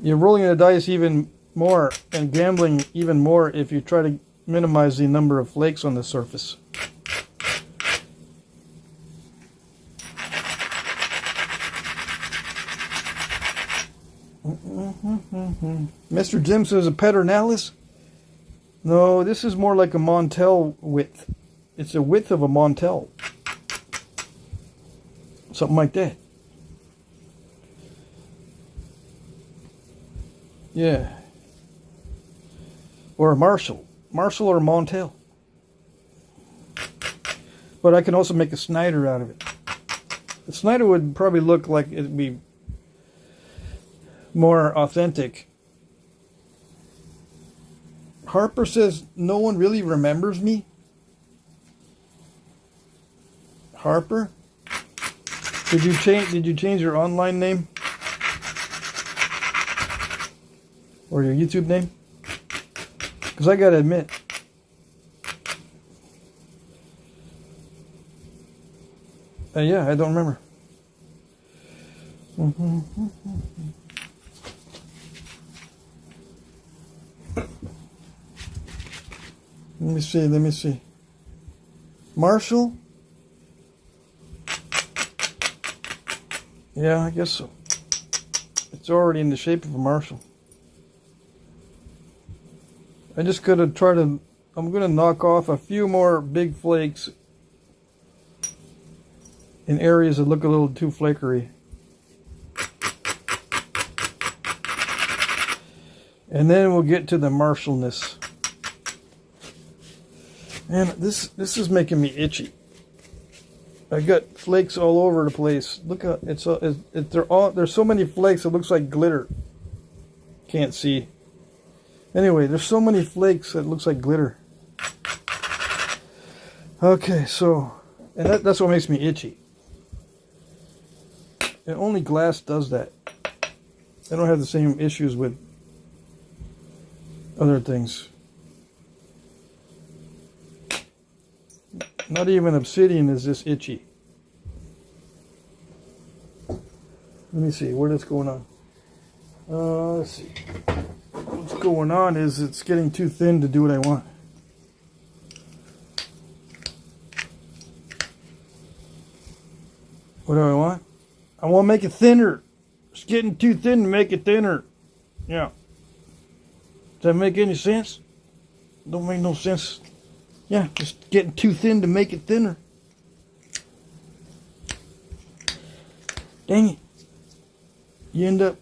You're rolling the dice even more and gambling even more if you try to minimize the number of flakes on the surface. Mr. Jim says a Pedernales. No, this is more like a Montel width. It's a width of a Montel. Something like that. Yeah. Or a Marshall. Marshall or Montel. But I can also make a Snyder out of it. The Snyder would probably look like it'd be more authentic. Harper says no one really remembers me. Harper? Did you change your online name? Or your YouTube name? Because I gotta admit, yeah, I don't remember. Let me see. Marshall? Yeah, I guess so. It's already in the shape of a Marshall. I just gotta I'm gonna knock off a few more big flakes in areas that look a little too flakery. And then we'll get to the Marshallness. Man, this is making me itchy. I got flakes all over the place. Look how there's so many flakes it looks like glitter. Can't see. Anyway, there's so many flakes that looks like glitter. Okay, so and that's what makes me itchy. And only glass does that. I don't have the same issues with other things. Not even obsidian is this itchy. Let me see what is going on. Let's see. What's going on is it's getting too thin to do what I want. What do I want? I want to make it thinner. It's getting too thin to make it thinner. Yeah. Does that make any sense? Don't make no sense. Yeah, just getting too thin to make it thinner. Dang it. You end up,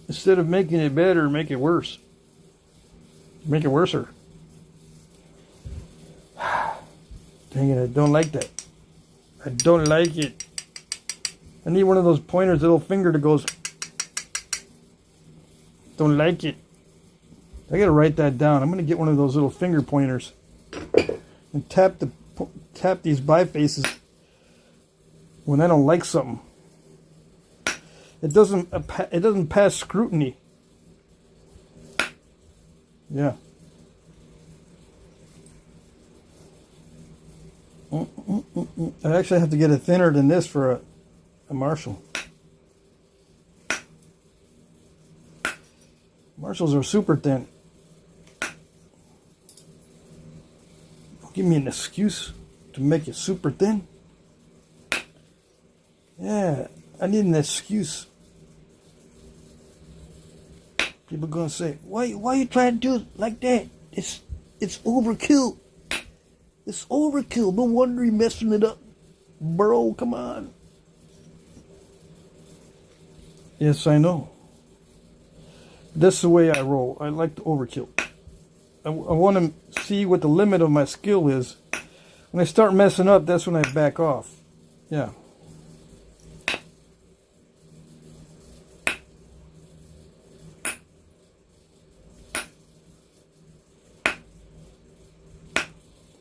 instead of making it better, make it worse. Make it worser. Dang it, I don't like that. I don't like it. I need one of those pointers, little finger that goes. Don't like it. I gotta write that down. I'm gonna get one of those little finger pointers and tap these bifaces when I don't like something. It doesn't pass scrutiny. Yeah. I actually have to get it thinner than this for a Marshall. Marshalls are super thin. Give me an excuse to make it super thin. Yeah, I need an excuse. People are gonna say, why are you trying to do it like that? It's overkill. It's overkill. No wonder you're messing it up. Bro, come on. Yes, I know. That's the way I roll. I like to overkill. I want to see what the limit of my skill is. When I start messing up, that's when I back off. Yeah.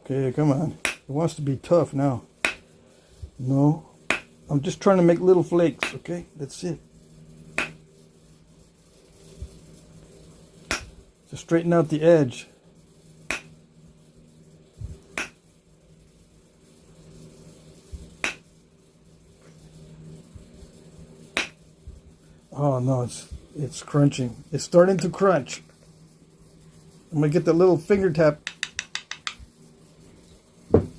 Okay, come on. It wants to be tough now. No. I'm just trying to make little flakes, okay? That's it. Just straighten out the edge. Oh no, it's crunching. It's starting to crunch. I'm gonna get the little finger tap.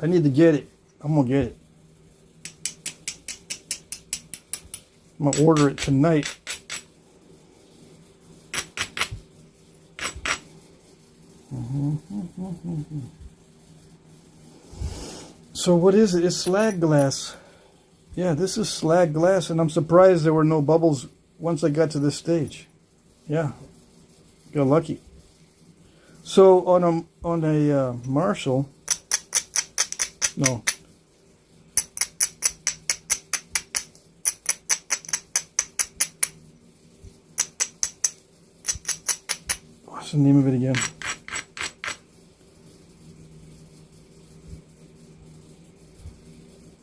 I need to get it. I'm gonna get it. I'm gonna order it tonight. So what is it? It's slag glass. Yeah, this is slag glass, and I'm surprised there were no bubbles once I got to this stage. Yeah, got lucky. So on a Marshall, no. What's the name of it again?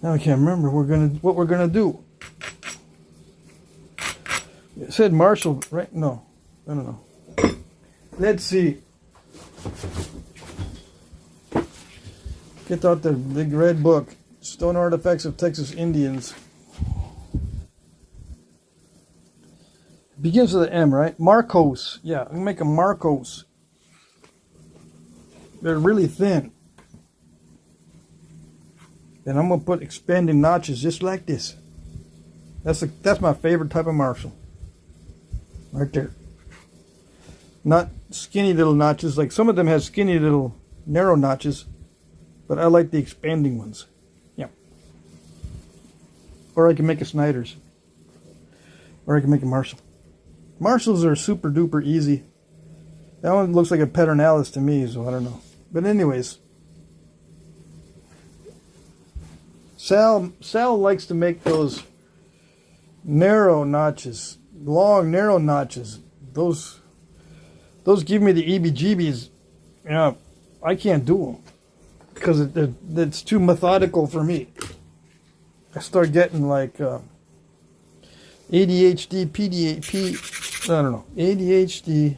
Now I can't remember what we're gonna do. said Marshall, right? No, I don't know. Let's see. Get out the big red book. Stone Artifacts of Texas Indians. Begins with an M, right? Marcos. Yeah, I'm going to make a Marcos. They're really thin. Then I'm going to put expanding notches just like this. That's my favorite type of Marshall. Right there. Not skinny little notches. Like some of them have skinny little narrow notches. But I like the expanding ones. Yeah. Or I can make a Snyder's. Or I can make a Marshall. Marshalls are super duper easy. That one looks like a Pedernales to me, so I don't know. But anyways. Sal likes to make those narrow notches. Long, narrow notches. Those give me the EBGBs. Yeah, I can't do them. Because it's too methodical for me. I start getting like ADHD, PDAP, I don't know, ADHD,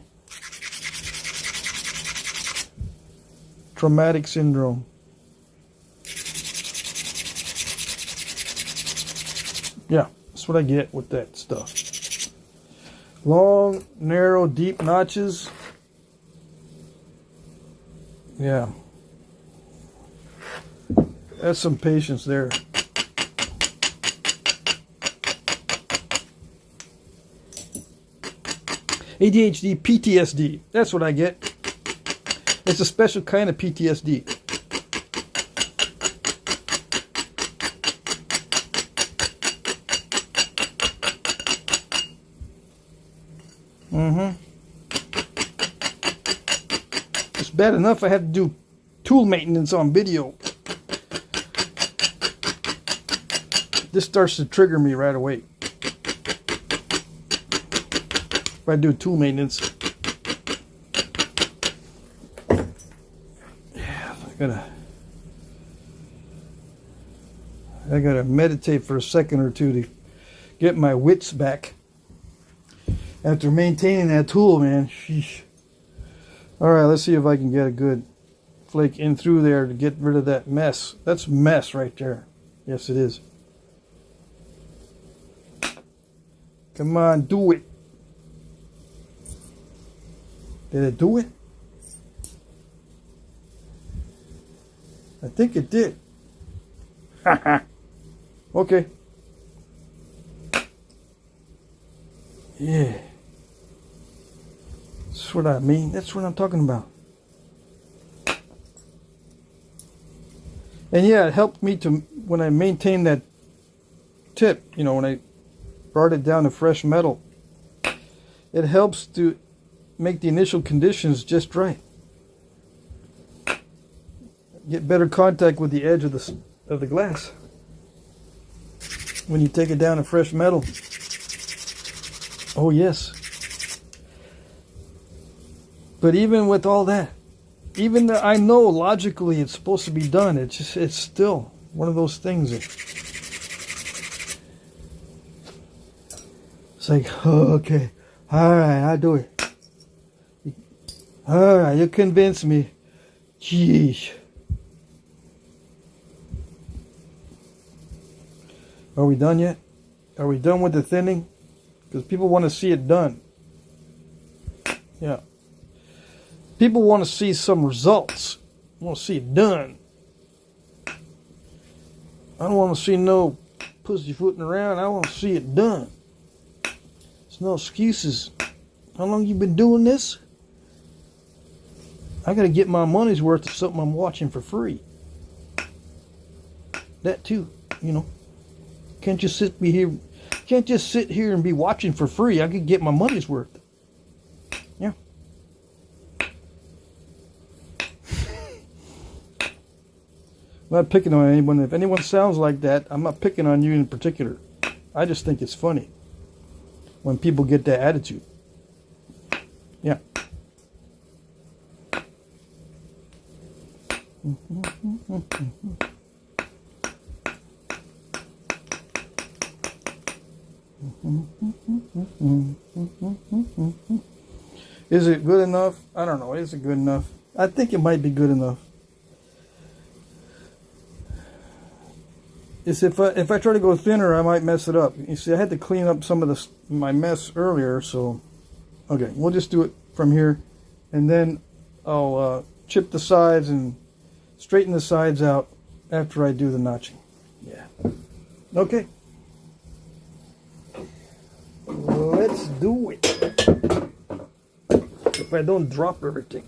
traumatic syndrome. Yeah, that's what I get with that stuff. Long, narrow, deep notches. Yeah. That's some patience there. ADHD, PTSD. That's what I get. It's a special kind of PTSD. It's bad enough I have to do tool maintenance on video. This starts to trigger me right away. If I do tool maintenance. Yeah, I gotta meditate for a second or two to get my wits back. After maintaining that tool, man. Sheesh. Alright, let's see if I can get a good flake in through there to get rid of that mess. That's mess right there. Yes, it is. Come on, do it. Did it do it? I think it did. Okay. Yeah. That's what I mean. That's what I'm talking about. And yeah, it helped me to, when I maintained that tip, you know, when I brought it down to fresh metal, it helps to make the initial conditions just right. Get better contact with the edge of the glass when you take it down to fresh metal. Oh yes. But even with all that, even though I know logically it's supposed to be done, it's still one of those things that it's like, oh, okay, all right, I'll do it. All right, you convinced me. Jeez. Are we done yet? Are we done with the thinning? Because people want to see it done. Yeah. People want to see some results. I want to see it done. I don't want to see no pussyfooting around. I want to see it done. There's no excuses. How long you been doing this? I got to get my money's worth of something I'm watching for free. That too, you know. Can't just sit here and be watching for free. I could get my money's worth. Yeah. I'm not picking on anyone. If anyone sounds like that, I'm not picking on you in particular. I just think it's funny when people get that attitude. Yeah. Is it good enough? I don't know. Is it good enough? I think it might be good enough. It's if I try to go thinner, I might mess it up. You see, I had to clean up some of my mess earlier, so okay, we'll just do it from here, and then I'll chip the sides and straighten the sides out after I do the notching. Yeah. Okay. Let's do it. If I don't drop everything.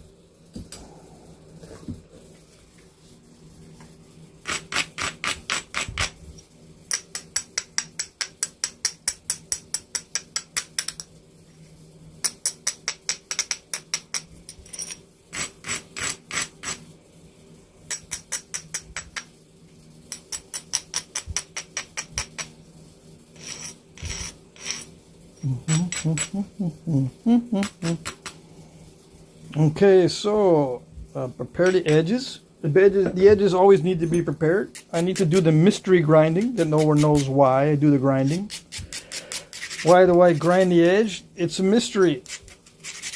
Okay, so prepare the edges. The edges always need to be prepared. I need to do the mystery grinding that no one knows why I do the grinding. Why do I grind the edge? It's a mystery.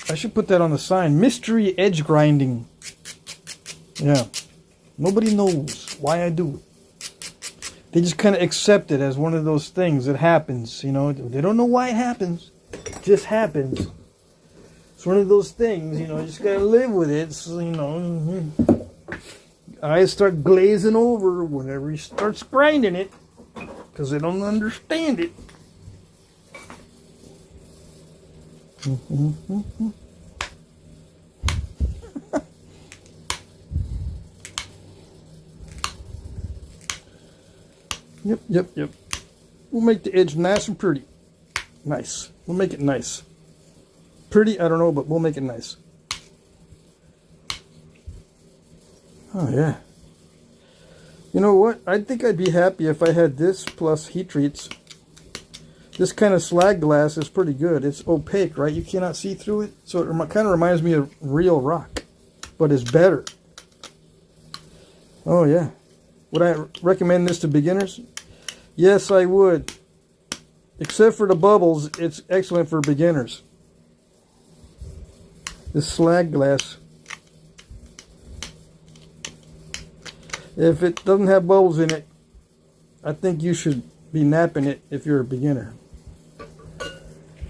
I should put that on the sign. Mystery edge grinding. Yeah. Nobody knows why I do it. They just kind of accept it as one of those things that happens. You know, they don't know why it happens. It just happens. It's one of those things, you know, you just gotta live with it. So, you know, eyes start glazing over whenever he starts grinding it because they don't understand it. Yep. We'll make the edge nice and pretty. Nice. We'll make it nice. Pretty, I don't know, but we'll make it nice. Oh, yeah. You know what? I think I'd be happy if I had this plus heat treats. This kind of slag glass is pretty good. It's opaque, right? You cannot see through it. So it kind of reminds me of real rock, but it's better. Oh, yeah. Would I recommend this to beginners? Yes, I would. Except for the bubbles, it's excellent for beginners. This slag glass. If it doesn't have bubbles in it, I think you should be napping it if you're a beginner.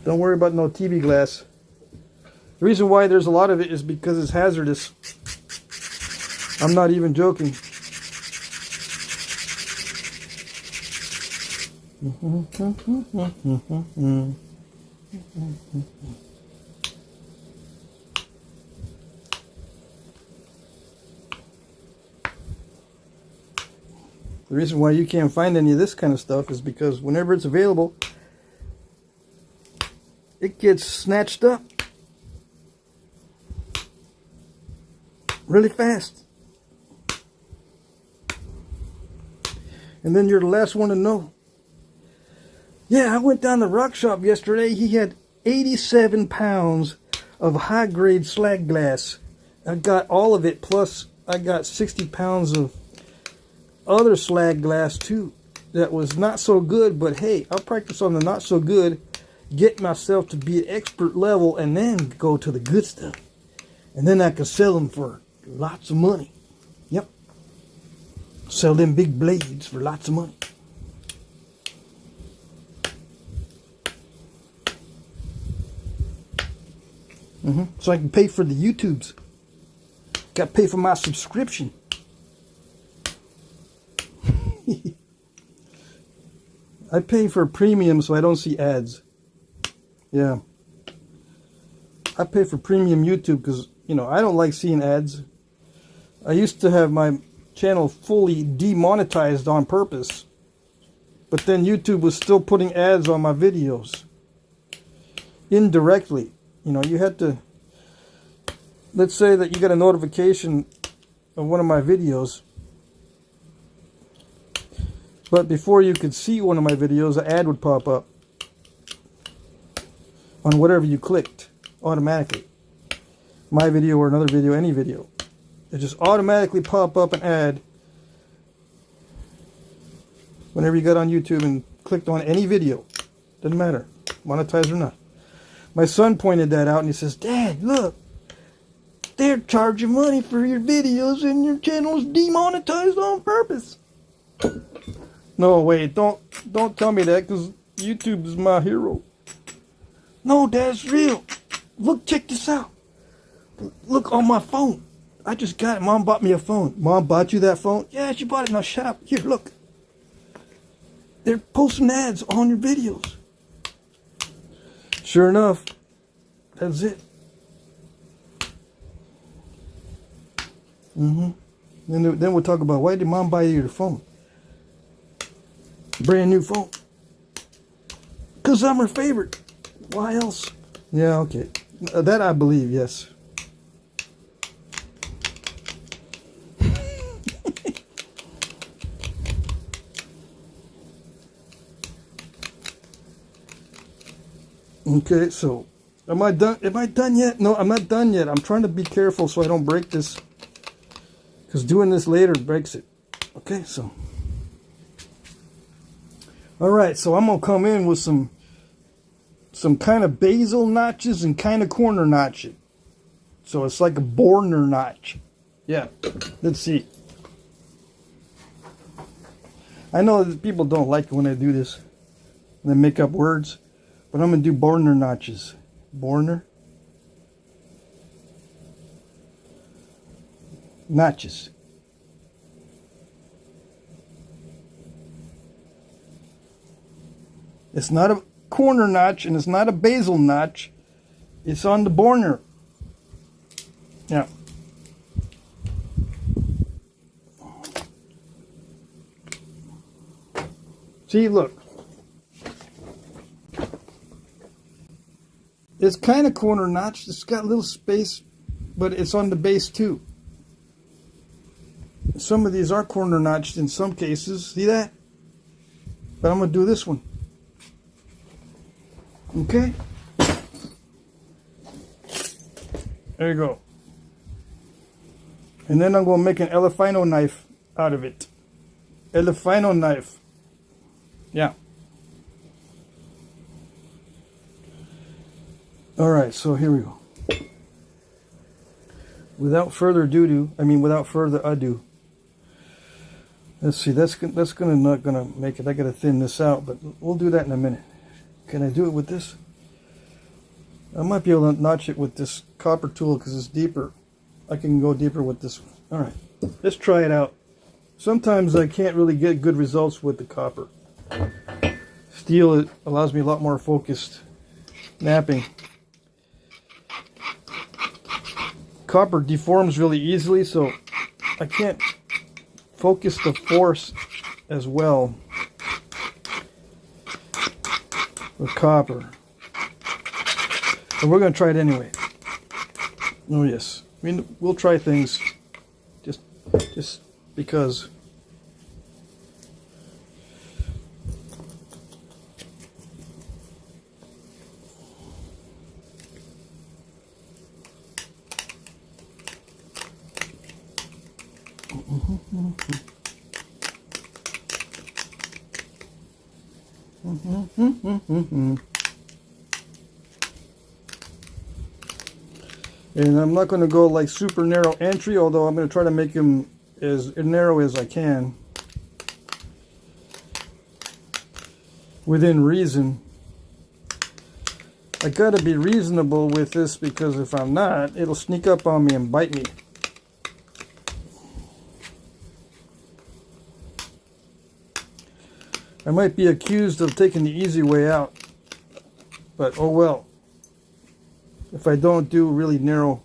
Don't worry about no TV glass. The reason why there's a lot of it is because it's hazardous. I'm not even joking. The reason why you can't find any of this kind of stuff is because whenever it's available, it gets snatched up really fast. And then you're the last one to know. Yeah, I went down to the rock shop yesterday. He had 87 pounds of high-grade slag glass. I got all of it, plus I got 60 pounds of other slag glass too that was not so good, but hey, I'll practice on the not so good, get myself to be at expert level, and then go to the good stuff. And then I can sell them for lots of money. Yep. Sell them big blades for lots of money. So I can pay for the YouTubes. Got to pay for my subscription. I pay for premium so I don't see ads. Yeah. I pay for premium YouTube because, you know, I don't like seeing ads. I used to have my channel fully demonetized on purpose. But then YouTube was still putting ads on my videos. Indirectly. You know, you had to... Let's say that you got a notification of one of my videos. But before you could see one of my videos, an ad would pop up on whatever you clicked automatically. My video or another video, any video. It just automatically pop up an ad whenever you got on YouTube and clicked on any video. Doesn't matter. monetized or not. My son pointed that out and he says, Dad, look, they're charging money for your videos and your channel's demonetized on purpose. No, wait, don't tell me that, because YouTube is my hero. No, that's real. Look, check this out. Look on my phone. I just got it. Mom bought me a phone. Mom bought you that phone? Yeah, she bought it. Now shut up. Here, look. They're posting ads on your videos. Sure enough, that's it. Then we'll talk about, why did Mom buy you the phone? Brand new phone. Because I'm her favorite. Why else? Yeah, okay. That I believe, yes. Okay, so am I done? Am I done yet? No, I'm not done yet. I'm trying to be careful so I don't break this, because doing this later breaks it. Okay, so all right, so I'm gonna come in with some kind of bezel notches and kind of corner notch it. So it's like a Borner notch. Yeah, let's see. I know that people don't like it when I do this, when I make up words, but I'm gonna do Borner notches. Borner notches. It's not a corner notch and it's not a bezel notch. It's on the Borner. Yeah. See, look. It's kind of corner notch. It's got a little space, but it's on the base too. Some of these are corner notched in some cases. See that? But I'm going to do this one. Okay. There you go. And then I'm going to make an Elefino knife out of it. Elefino knife. Yeah. All right, so here we go. Without further ado, let's see. That's not gonna make it. I gotta thin this out, but we'll do that in a minute. Can I do it with this? I might be able to notch it with this copper tool because it's deeper. I can go deeper with this one. All right, let's try it out. Sometimes I can't really get good results with the copper. Steel, it allows me a lot more focused knapping. Copper deforms really easily, so I can't focus the force as well with copper. But we're going to try it anyway. Oh yes, I mean, we'll try things just because. And I'm not going to go like super narrow entry, although I'm going to try to make them as narrow as I can within reason. I got to be reasonable with this, because if I'm not, it'll sneak up on me and bite me. I might be accused of taking the easy way out, but oh well. If I don't do really narrow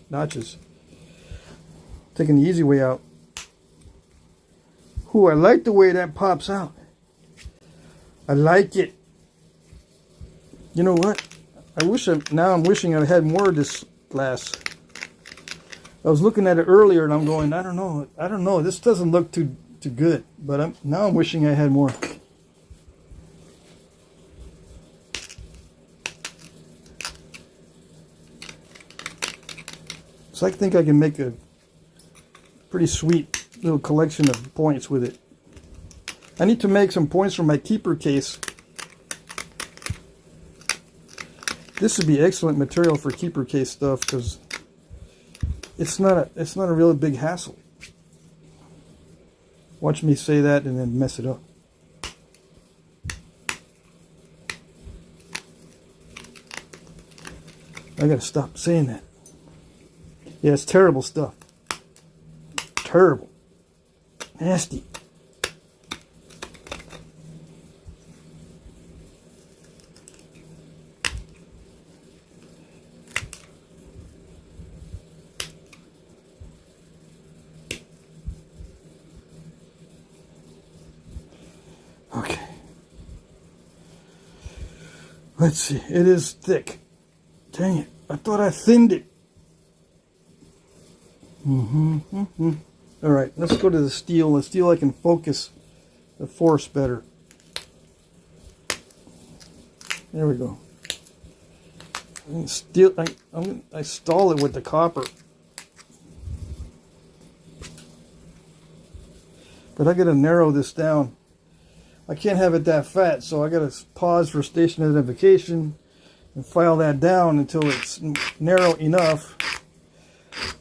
notches, taking the easy way out. Ooh, I like the way that pops out. I like it. You know what? Now I'm wishing I had more of this glass. I was looking at it earlier and I'm going, I don't know. This doesn't look too good, but now I'm wishing I had more. So I think I can make a pretty sweet little collection of points with it. I need to make some points for my keeper case. This would be excellent material for keeper case stuff because it's not a really big hassle. Watch me say that and then mess it up. I gotta stop saying that. Yeah, it's terrible stuff. Terrible. Nasty. Okay. Let's see. It is thick. Dang it. I thought I thinned it. Alright, let's go to the steel. The steel I can focus the force better. There we go. Steel. I stall it with the copper. But I gotta narrow this down. I can't have it that fat, so I gotta pause for station identification and file that down until it's narrow enough.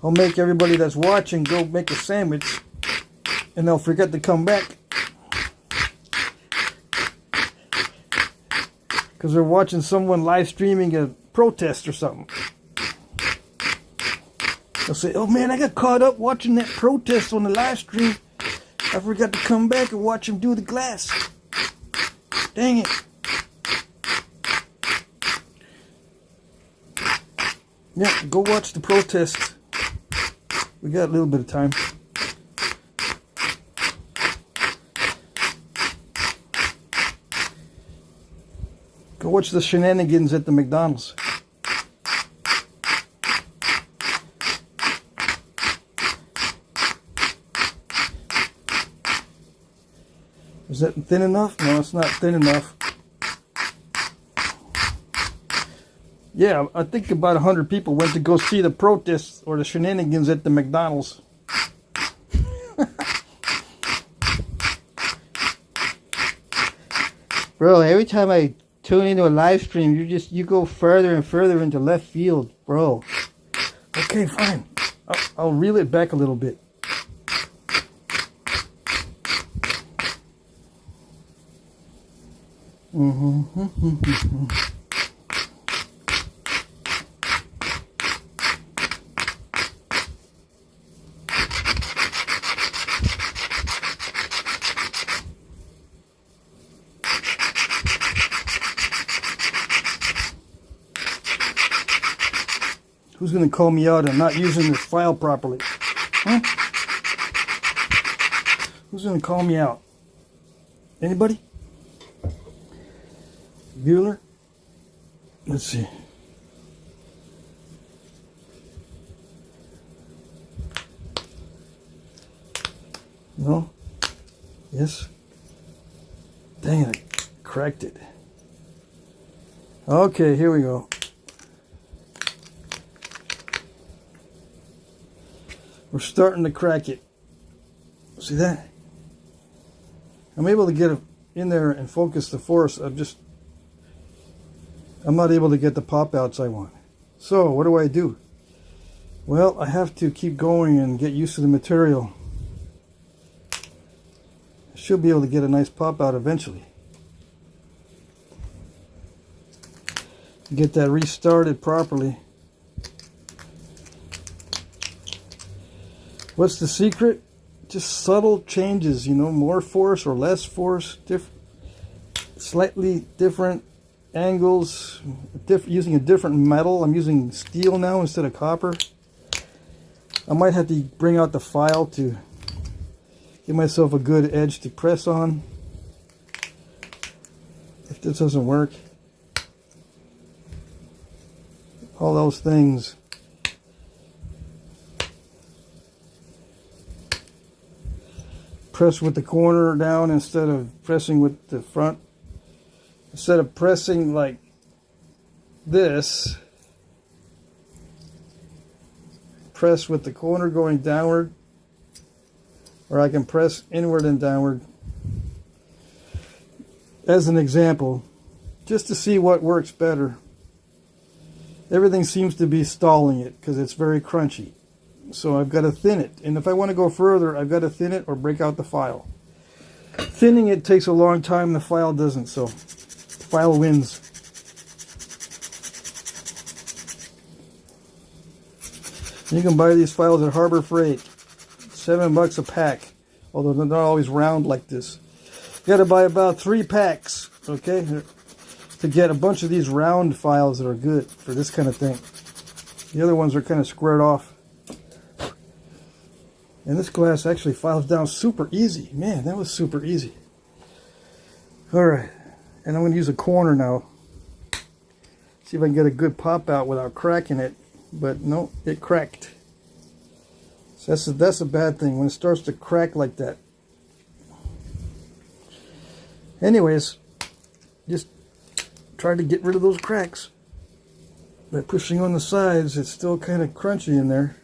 I'll make everybody that's watching go make a sandwich, and they'll forget to come back because they're watching someone live streaming a protest or something. They'll say, "Oh man, I got caught up watching that protest on the live stream. I forgot to come back and watch him do the glass. Dang it." Yeah, go watch the protest. We got a little bit of time. Go watch the shenanigans at the McDonald's. Is that thin enough? No, it's not thin enough. Yeah, I think about 100 people went to go see the protests or the shenanigans at the McDonald's. Bro, every time I tune into a live stream, you go further and further into left field, bro. Okay, fine. I'll reel it back a little bit. Who's going to call me out on not using this file properly? Huh? Who's going to call me out? Anybody? Bueller? Let's see. No? Yes? Dang it, I cracked it. Okay, here we go. We're starting to crack it. See that? I'm able to get it in there and focus the force. I'm not able to get the pop outs I want. So what do? Well, I have to keep going and get used to the material. I should be able to get a nice pop out eventually. Get that restarted properly. What's the secret? Just subtle changes, you know, more force or less force, slightly different angles, using a different metal. I'm using steel now instead of copper. I might have to bring out the file to give myself a good edge to press on if this doesn't work. All those things. Press with the corner down instead of pressing with the front. Instead of pressing like this, press with the corner going downward, or I can press inward and downward. As an example, just to see what works better. everything seems to be stalling it because it's very crunchy. So I've got to thin it. And if I want to go further, I've got to thin it or break out the file. Thinning it takes a long time, the file doesn't, so the file wins. You can buy these files at Harbor Freight. $7 a pack, although they're not always round like this. You got to buy about 3 packs, okay, to get a bunch of these round files that are good for this kind of thing. The other ones are kind of squared off. And this glass actually files down super easy. Man, that was super easy. Alright, and I'm going to use a corner now. See if I can get a good pop out without cracking it. But no, it cracked. So that's a bad thing when it starts to crack like that. Anyways, just try to get rid of those cracks. By pushing on the sides, it's still kind of crunchy in there.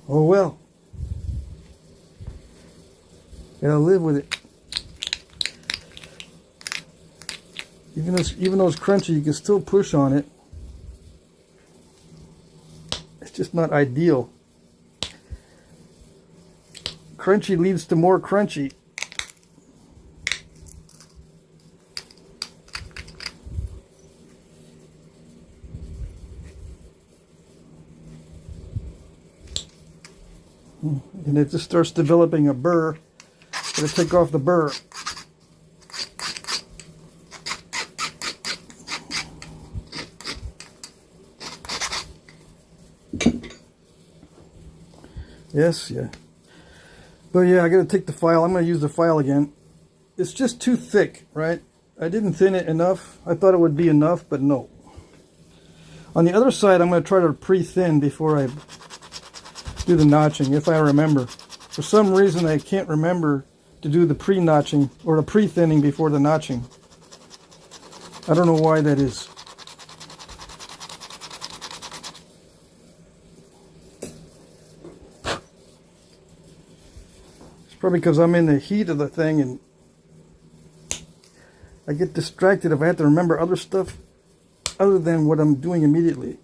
Oh well. Gotta live with it. Even though it's crunchy, you can still push on it. It's just not ideal. Crunchy leads to more crunchy. And it just starts developing a burr. Gotta take off the burr. Yes, yeah. But yeah, I gotta take the file. I'm gonna use the file again. It's just too thick, right? I didn't thin it enough. I thought it would be enough, but no. On the other side, I'm gonna try to pre-thin before I do the notching, if I remember. For some reason, I can't remember to do the pre-notching or the pre-thinning before the notching. I don't know why that is. It's probably because I'm in the heat of the thing and I get distracted if I have to remember other stuff other than what I'm doing immediately.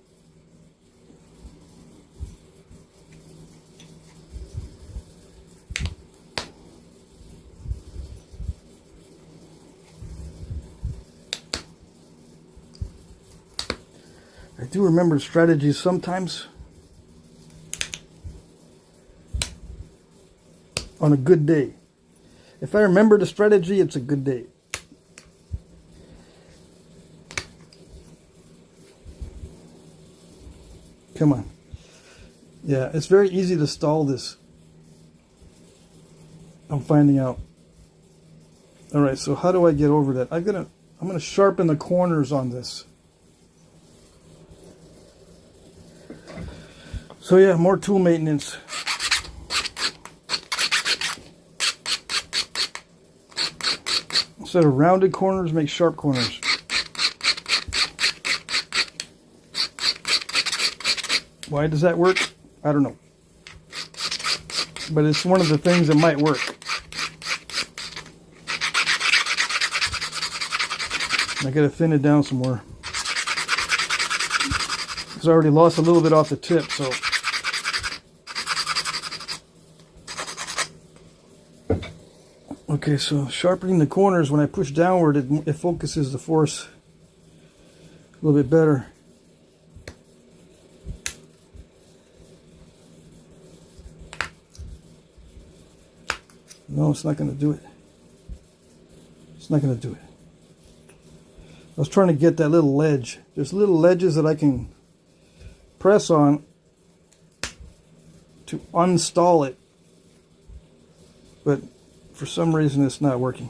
I do remember strategies sometimes. On a good day. If I remember the strategy, it's a good day. Come on. Yeah, it's very easy to stall this. I'm finding out. Alright, so how do I get over that? I'm gonna sharpen the corners on this. So yeah, more tool maintenance. Instead of rounded corners, make sharp corners. Why does that work? I don't know. But it's one of the things that might work. I gotta thin it down some more. Because I already lost a little bit off the tip, so. Okay, so sharpening the corners, when I push downward, it focuses the force a little bit better. No, it's not going to do it. It's not going to do it. I was trying to get that little ledge. There's little ledges that I can press on to unstall it. But for some reason it's not working.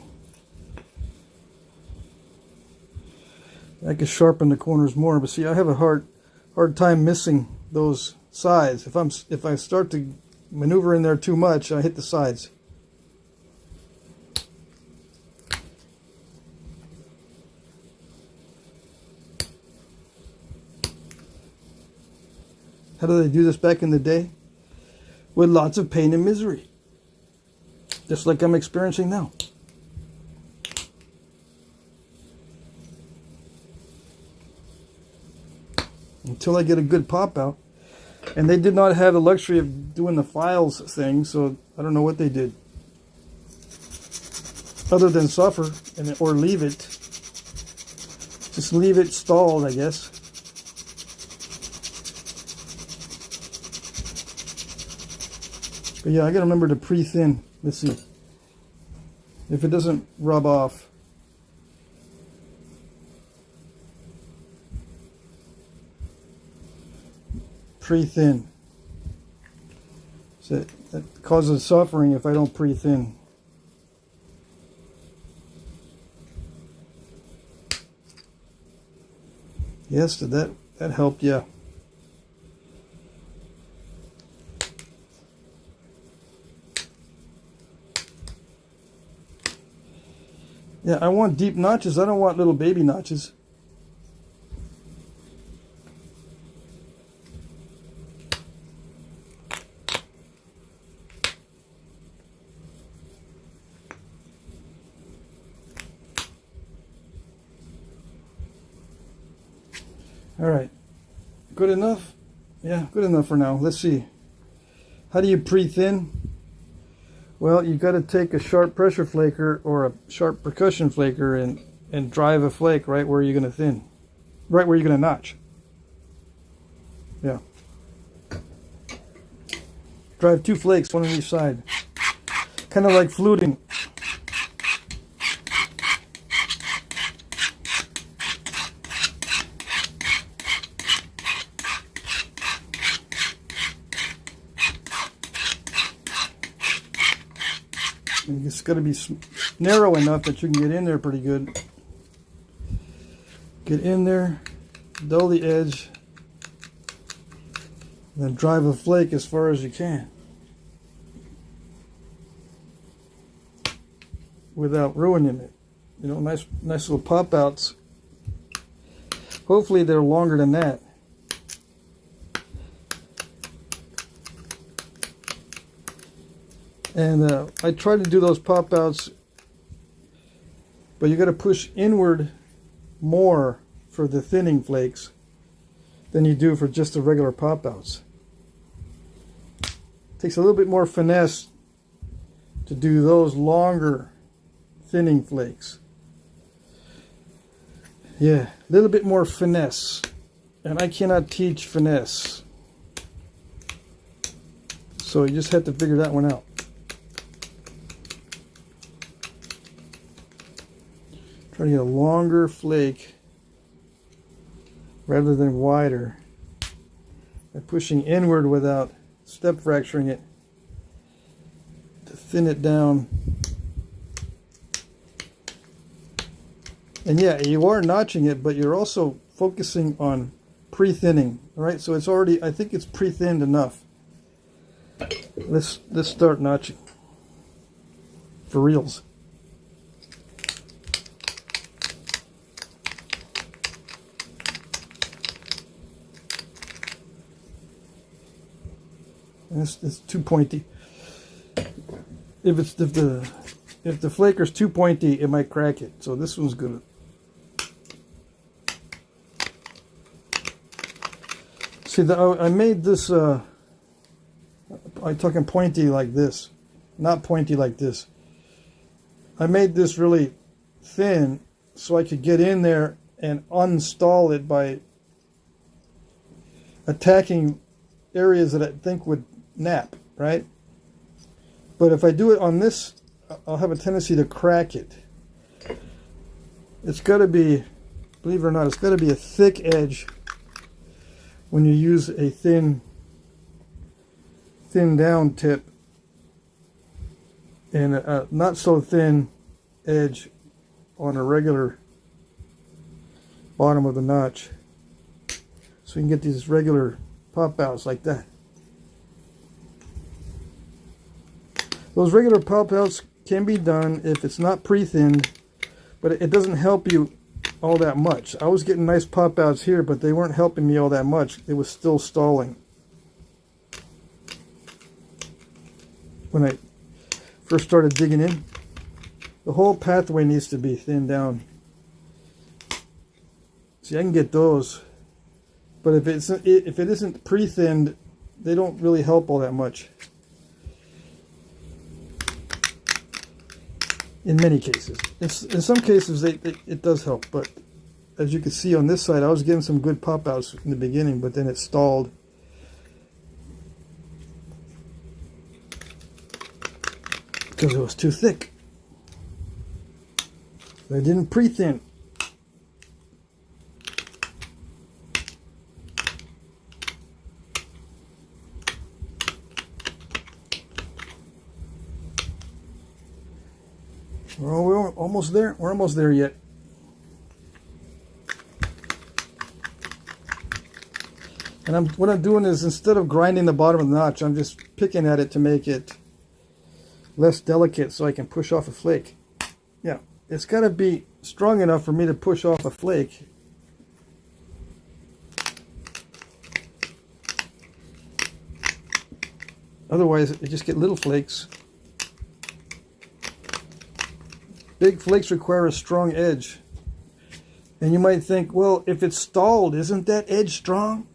I could sharpen the corners more, but see, I have a hard time missing those sides. If I start to maneuver in there too much, I hit the sides. How did they do this back in the day? With lots of pain and misery. Just like I'm experiencing now. until I get a good pop out. And they did not have the luxury of doing the files thing, so I don't know what they did. Other than suffer or leave it. Just leave it stalled, I guess. But yeah, I gotta remember to pre-thin. Let's see. If it doesn't rub off. Pre-thin. So that causes suffering if I don't pre-thin. Yes, did that helped? Yeah. Yeah, I want deep notches. I don't want little baby notches. All right, good enough? Yeah, good enough for now. Let's see. How do you pre-thin? Well, you got to take a sharp pressure flaker or a sharp percussion flaker and drive a flake right where you're going to thin. Right where you're going to notch. Yeah. Drive 2 flakes, one on each side. Kind of like fluting. It's got to be narrow enough that you can get in there pretty good. Get in there, dull the edge, and then drive a flake as far as you can without ruining it. You know, nice little pop outs. Hopefully they're longer than that. And I try to do those pop outs, but you got to push inward more for the thinning flakes than you do for just the regular pop outs. Takes a little bit more finesse to do those longer thinning flakes. Yeah, a little bit more finesse, and I cannot teach finesse, so you just have to figure that one out. Try to get a longer flake rather than wider by pushing inward without step fracturing it to thin it down. And yeah, you are notching it, but you're also focusing on pre-thinning. All right, so it's already, I think it's pre-thinned enough. Let's start notching for reals. It's too pointy. If the flaker's too pointy, it might crack it. So this one's good. See, I made this. I'm talking pointy like this, not pointy like this. I made this really thin so I could get in there and unstall it by attacking areas that I think would nap, right? But if I do it on this, I'll have a tendency to crack it. It's got to be, believe it or not, it's got to be a thick edge when you use a thin down tip and a not so thin edge on a regular bottom of the notch, so you can get these regular pop outs like that. Those regular pop outs can be done if it's not pre-thinned, but it doesn't help you all that much. I was getting nice pop outs here, but they weren't helping me all that much. It was still stalling. When I first started digging in, the whole pathway needs to be thinned down. See, I can get those, But if it isn't pre-thinned, they don't really help all that much. In many cases. In some cases, it does help. But as you can see on this side, I was getting some good pop-outs in the beginning, but then it stalled. Because it was too thick. I didn't pre-thin. Well, we're almost there. We're almost there yet. And what I'm doing is, instead of grinding the bottom of the notch, I'm just picking at it to make it less delicate so I can push off a flake. Yeah, it's got to be strong enough for me to push off a flake. Otherwise, you just get little flakes. Big flakes require a strong edge. And you might think, well, if it's stalled, isn't that edge strong?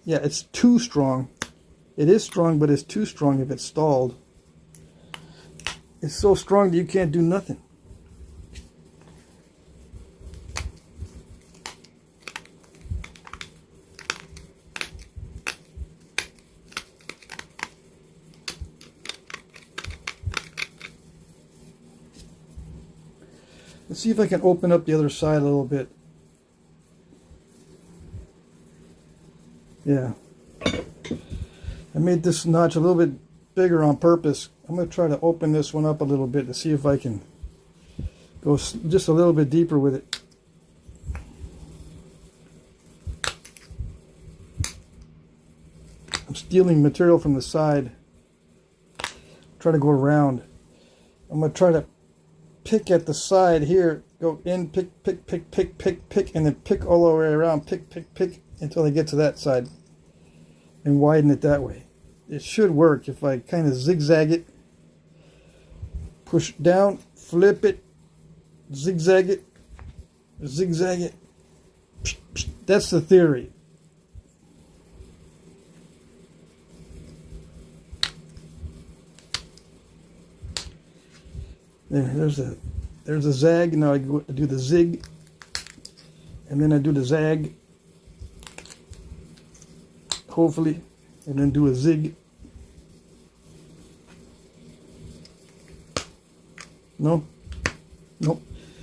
Yeah, it's too strong. It is strong, but it's too strong if it's stalled. It's so strong that you can't do nothing. Let's see if I can open up the other side a little bit. Yeah. I made this notch a little bit bigger on purpose. I'm going to try to open this one up a little bit to see if I can go just a little bit deeper with it. I'm stealing material from the side. Try to go around. I'm going to try to pick at the side here, go in, pick, and then pick all the way around, pick, until I get to that side and widen it that way. It should work if I kind of zigzag it, push down, flip it, zigzag it. That's the theory. There's a zag. Now I do the zig, and then I do the zag, hopefully, and then do a zig. Nope,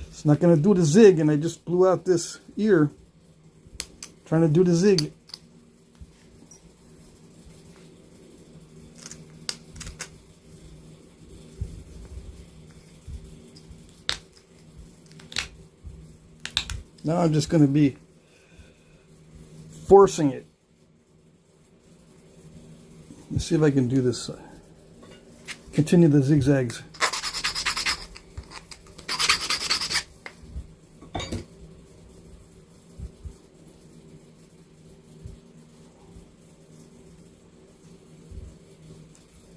it's not gonna do the zig, and I just blew out this ear trying to do the zig. Now I'm just going to be forcing it. Let's see if I can do this. Continue the zigzags.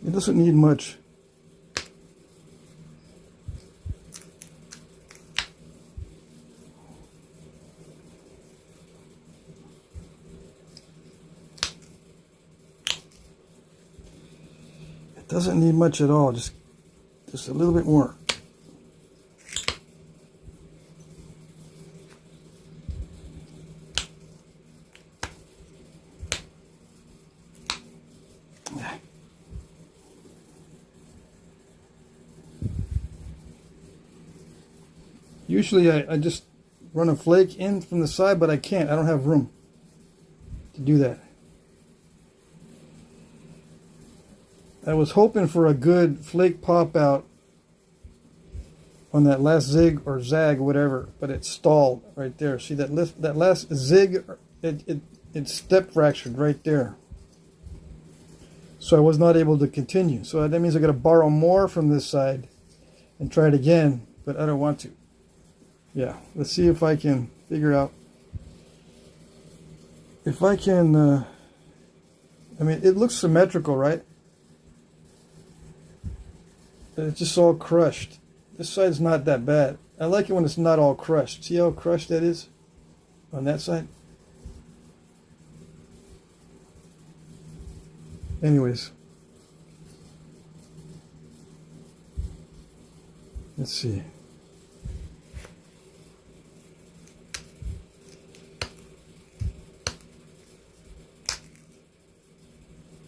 It doesn't need much. Doesn't need much at all, just a little bit more. Usually I just run a flake in from the side, but I can't. I don't have room to do that. I was hoping for a good flake pop out on that last zig or zag or whatever, but it stalled right there. See that last zig, it step fractured right there. So I was not able to continue. So that means I got to borrow more from this side and try it again, but I don't want to. Yeah, let's see if I can figure out if I can. I mean, it looks symmetrical, right? It's just all crushed. This side's not that bad. I like it when it's not all crushed. See how crushed that is on that side? Anyways. Let's see.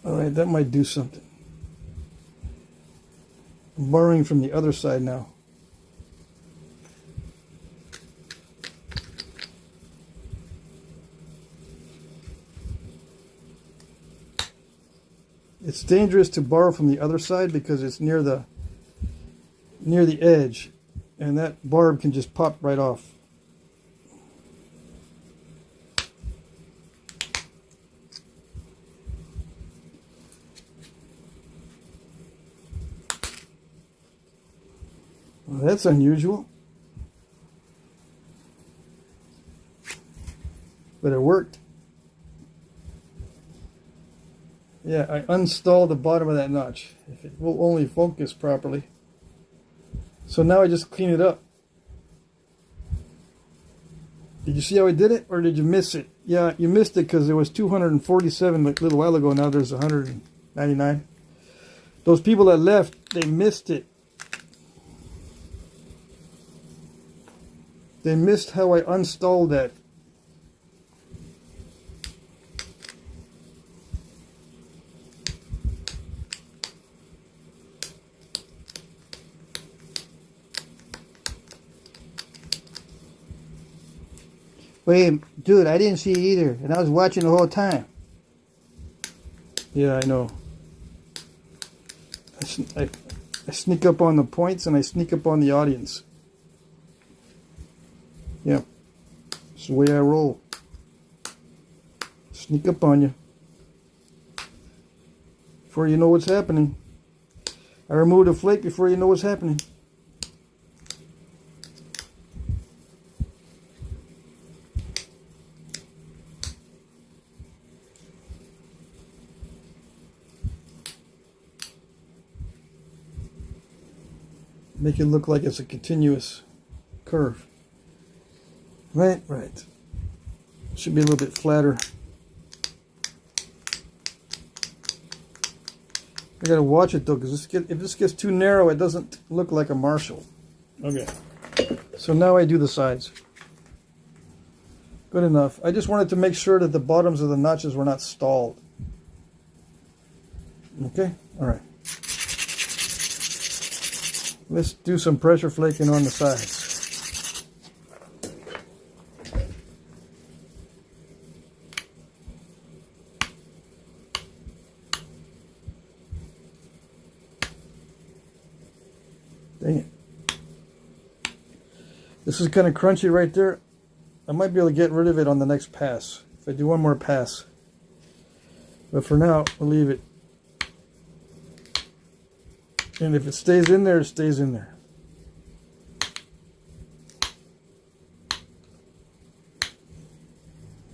All right, that might do something. I'm borrowing from the other side now. It's dangerous to borrow from the other side because it's near the edge, and that barb can just pop right off. Well, that's unusual, but it worked. Yeah, I unstalled the bottom of that notch. If it will only focus properly. So now I just clean it up. Did you see how I did it, or did you miss it? Yeah, you missed it because there was 247 a little while ago. Now there's 199. Those people that left, they missed it. They missed how I unstalled that. Wait, dude, I didn't see it either, and I was watching the whole time. Yeah, I know. I sneak up on the points and I sneak up on the audience. Yeah, it's the way I roll. Sneak up on you before you know what's happening. I remove the flake before you know what's happening. Make it look like it's a continuous curve. Right. Should be a little bit flatter. I gotta watch it though, because if this gets too narrow, it doesn't look like a Marshall. Okay. So now I do the sides. Good enough. I just wanted to make sure that the bottoms of the notches were not stalled. Okay? Alright. Let's do some pressure flaking on the sides. Dang it. This is kind of crunchy right there. I might be able to get rid of it on the next pass. If I do one more pass. But for now, we'll leave it. And if it stays in there, it stays in there.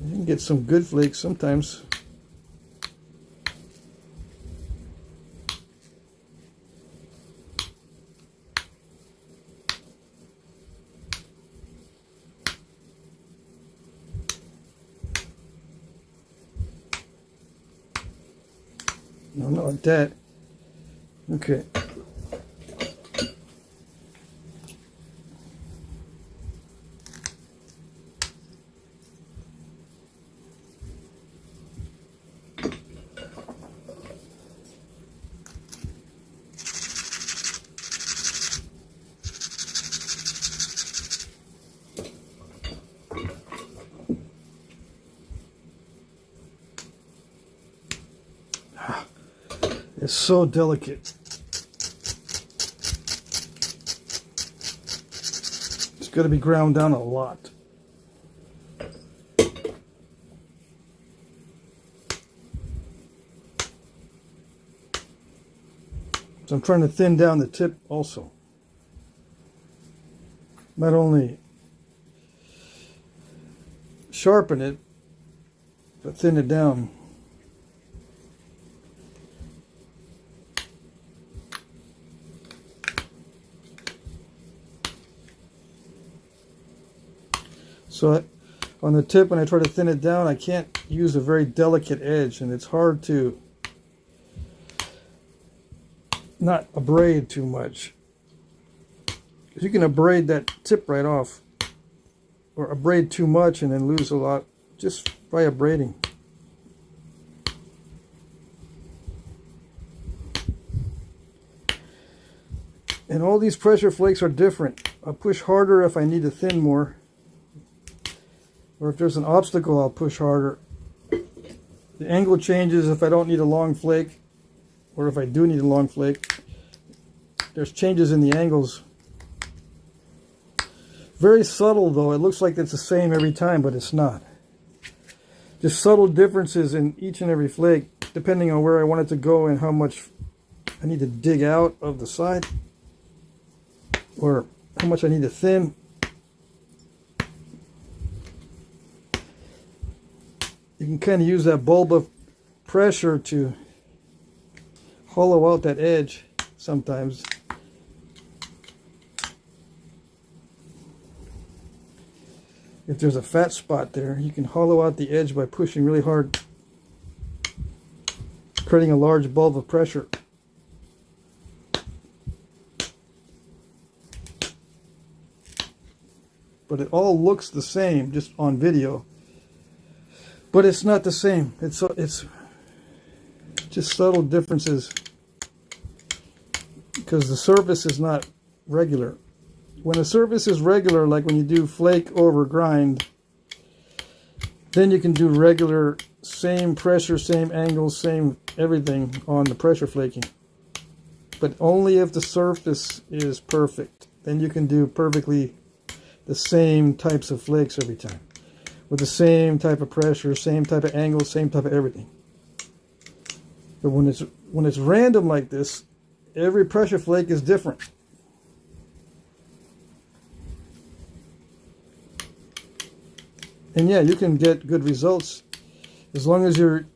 You can get some good flakes sometimes. No, not like that. Okay. It's so delicate. It's got to be ground down a lot. So I'm trying to thin down the tip also. Not only sharpen it, but thin it down. So on the tip, when I try to thin it down, I can't use a very delicate edge, and it's hard to not abrade too much. Because you can abrade that tip right off, or abrade too much and then lose a lot just by abrading. And all these pressure flakes are different. I'll push harder if I need to thin more. Or if there's an obstacle, I'll push harder. The angle changes if I don't need a long flake, or if I do need a long flake. There's changes in the angles. Very subtle though. It looks like it's the same every time, but it's not. Just subtle differences in each and every flake, depending on where I want it to go and how much I need to dig out of the side, or how much I need to thin. You can kind of use that bulb of pressure to hollow out that edge sometimes. If there's a fat spot there, you can hollow out the edge by pushing really hard, creating a large bulb of pressure. But it all looks the same just on video. But it's not the same. It's just subtle differences because the surface is not regular. When a surface is regular, like when you do flake over grind, then you can do regular, same pressure, same angle, same everything on the pressure flaking. But only if the surface is perfect. Then you can do perfectly the same types of flakes every time, with the same type of pressure, same type of angle, same type of everything. But when it's random like this, every pressure flake is different. And yeah, you can get good results as long as you're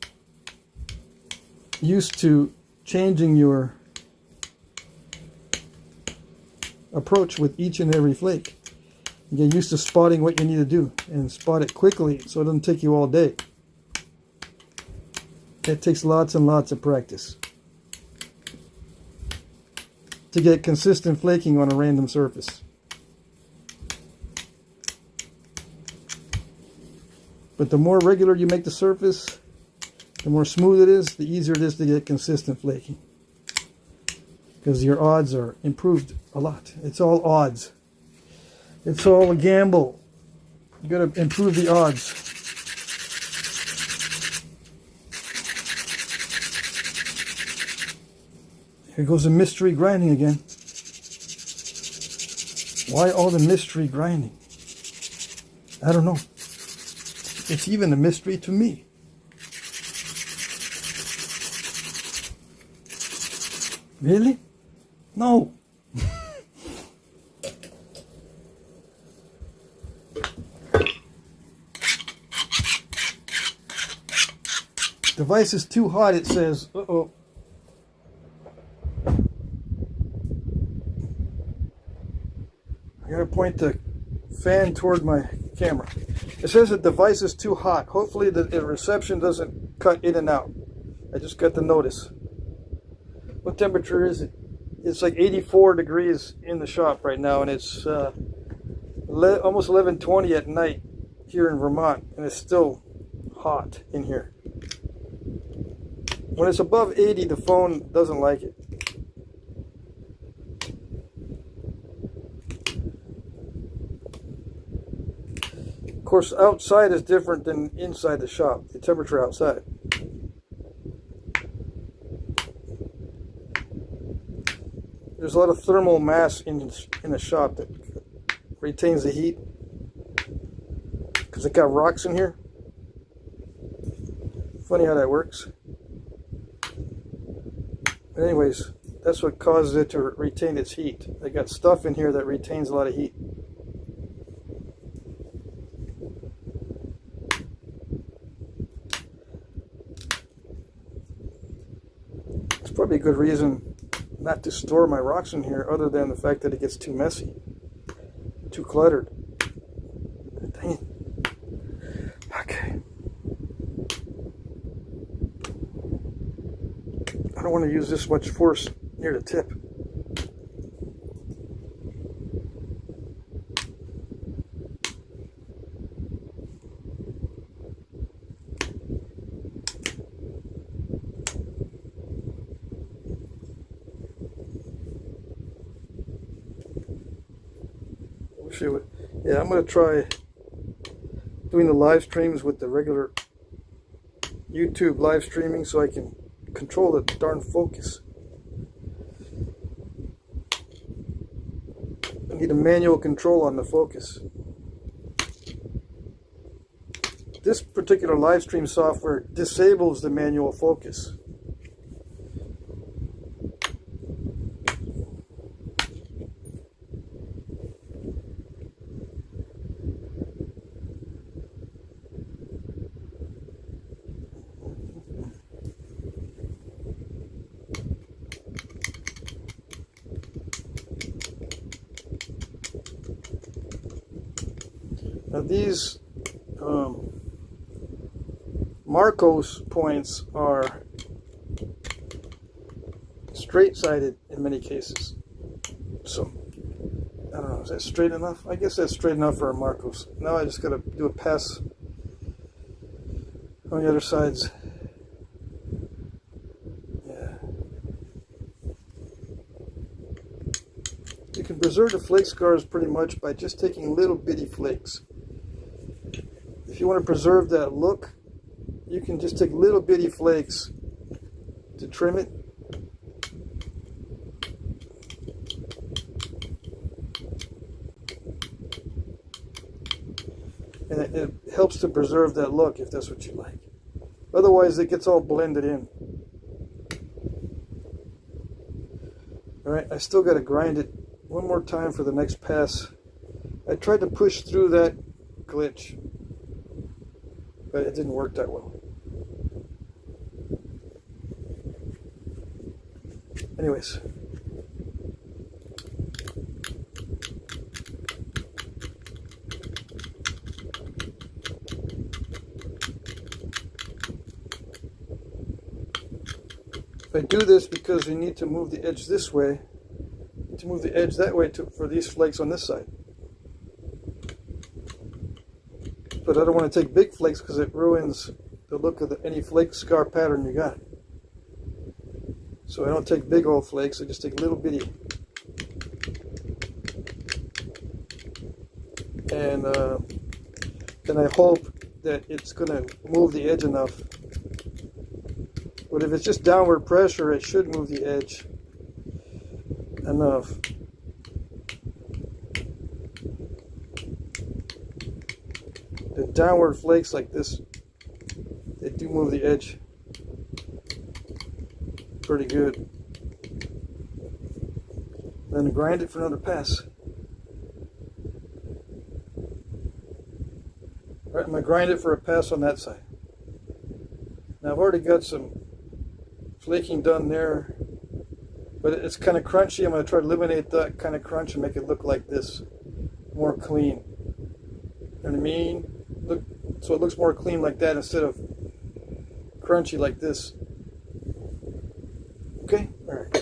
used to changing your approach with each and every flake. You get used to spotting what you need to do and spot it quickly so it doesn't take you all day. It takes lots and lots of practice to get consistent flaking on a random surface. But the more regular you make the surface, the more smooth it is, the easier it is to get consistent flaking. Because your odds are improved a lot. It's all odds. It's all a gamble. You got to improve the odds. Here goes the mystery grinding again. Why all the mystery grinding? I don't know. It's even a mystery to me. Really? No. Device is too hot, it says. Uh-oh. I gotta point the fan toward my camera. It says the device is too hot. Hopefully the reception doesn't cut in and out. I just got the notice. What temperature is it? It's like 84 degrees in the shop right now, and it's almost 11:20 at night here in Vermont, and it's still hot in here. When it's above 80, the phone doesn't like it. Of course, outside is different than inside the shop, the temperature outside. There's a lot of thermal mass in the shop that retains the heat because it got rocks in here. Funny how that works. But anyways, that's what causes it to retain its heat. They got stuff in here that retains a lot of heat. It's probably a good reason not to store my rocks in here, other than the fact that it gets too messy, too cluttered. Dang it. Okay. I don't want to use this much force near the tip. Yeah, I'm going to try doing the live streams with the regular YouTube live streaming so I can control the darn focus. I need a manual control on the focus. This particular live stream software disables the manual focus. Now these Marcos points are straight-sided in many cases. So, I don't know, is that straight enough? I guess that's straight enough for a Marcos. Now I just got to do a pass on the other sides. Yeah. You can preserve the flake scars pretty much by just taking little bitty flakes. If you want to preserve that look, you can just take little bitty flakes to trim it. And it helps to preserve that look if that's what you like. Otherwise, it gets all blended in. Alright, I still got to grind it one more time for the next pass. I tried to push through that glitch, but it didn't work that well. Anyways. I do this because you need to move the edge this way, to move the edge that way for these flakes on this side. But I don't want to take big flakes because it ruins the look of any flake scar pattern you got. So I don't take big old flakes, I just take little bitty. And then I hope that it's going to move the edge enough. But if it's just downward pressure, it should move the edge enough. The downward flakes like this, they do move the edge pretty good. Then grind it for another pass. Alright, I'm going to grind it for a pass on that side. Now I've already got some flaking done there, but it's kind of crunchy. I'm going to try to eliminate that kind of crunch and make it look like this, more clean. You know what I mean? Look, so it looks more clean like that instead of crunchy like this. Okay? Alright.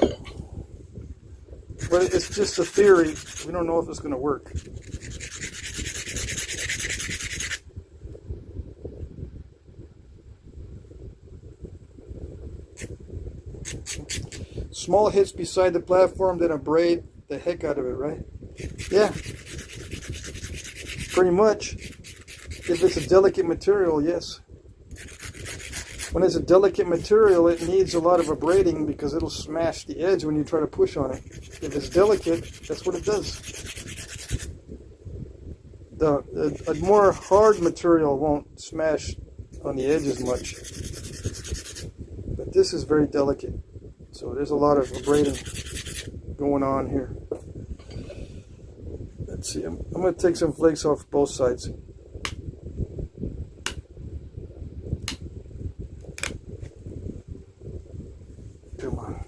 But it's just a theory. We don't know if it's going to work. Small hits beside the platform, then abrade the heck out of it, right? Yeah. Pretty much. If it's a delicate material, yes. When it's a delicate material, it needs a lot of abrading because it'll smash the edge when you try to push on it. If it's delicate, that's what it does. A more hard material won't smash on the edge as much. But this is very delicate. So there's a lot of abrading going on here. Let's see, I'm going to take some flakes off both sides. Come on.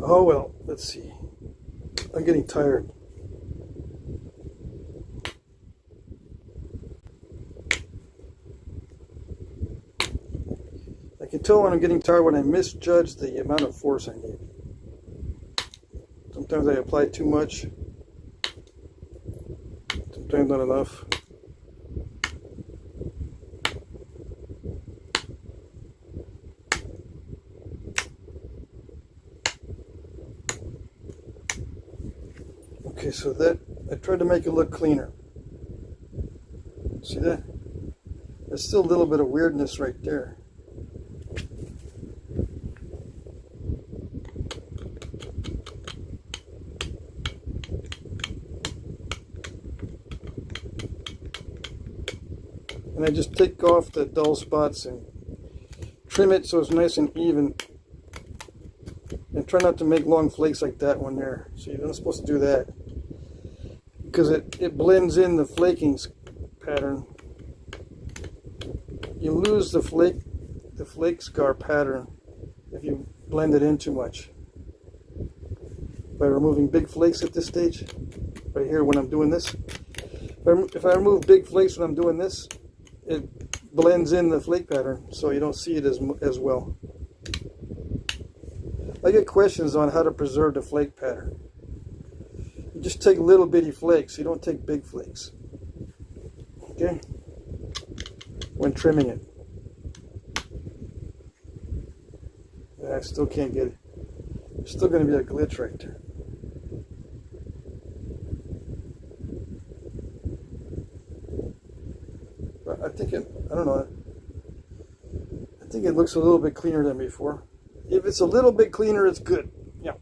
Oh well, let's see. I'm getting tired. I can tell when I'm getting tired when I misjudge the amount of force I need. Sometimes I apply too much. Sometimes not enough. Okay, so that, I tried to make it look cleaner. See that? There's still a little bit of weirdness right there. And I just take off the dull spots and trim it so it's nice and even. And try not to make long flakes like that one there. So you're not supposed to do that, because it blends in the flaking pattern. You lose the flake scar pattern if you blend it in too much. By removing big flakes at this stage, right here when I'm doing this. If I remove big flakes when I'm doing this, it blends in the flake pattern, so you don't see it as well. I get questions on how to preserve the flake pattern. You just take little bitty flakes, you don't take big flakes. Okay? When trimming it. I still can't get it. There's still going to be a glitch right there. But I think I don't know. I think it looks a little bit cleaner than before. If it's a little bit cleaner, it's good. Yeah,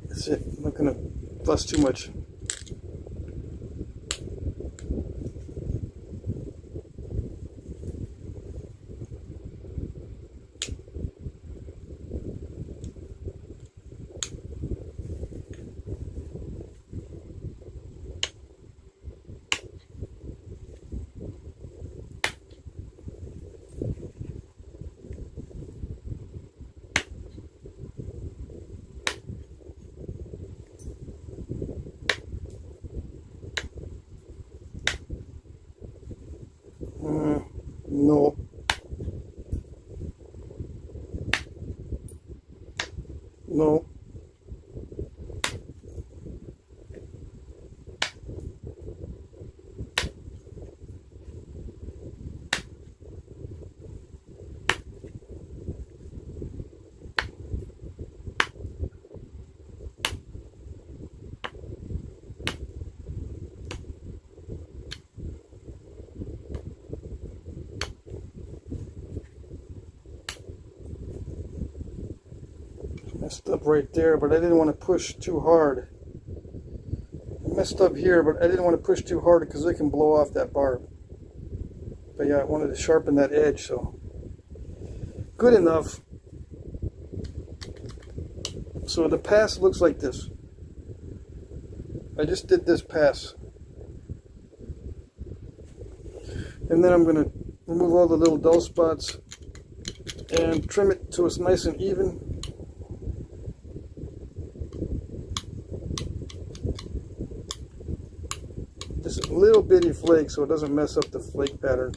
that's it. I'm not going to fuss too much. No. No. Messed up right there, but I didn't want to push too hard. I messed up here, but I didn't want to push too hard because it can blow off that barb. But yeah, I wanted to sharpen that edge, so good enough. So the pass looks like this. I just did this pass. And then I'm going to remove all the little dull spots and trim it so it's nice and even. Just a little bitty flake so it doesn't mess up the flake pattern.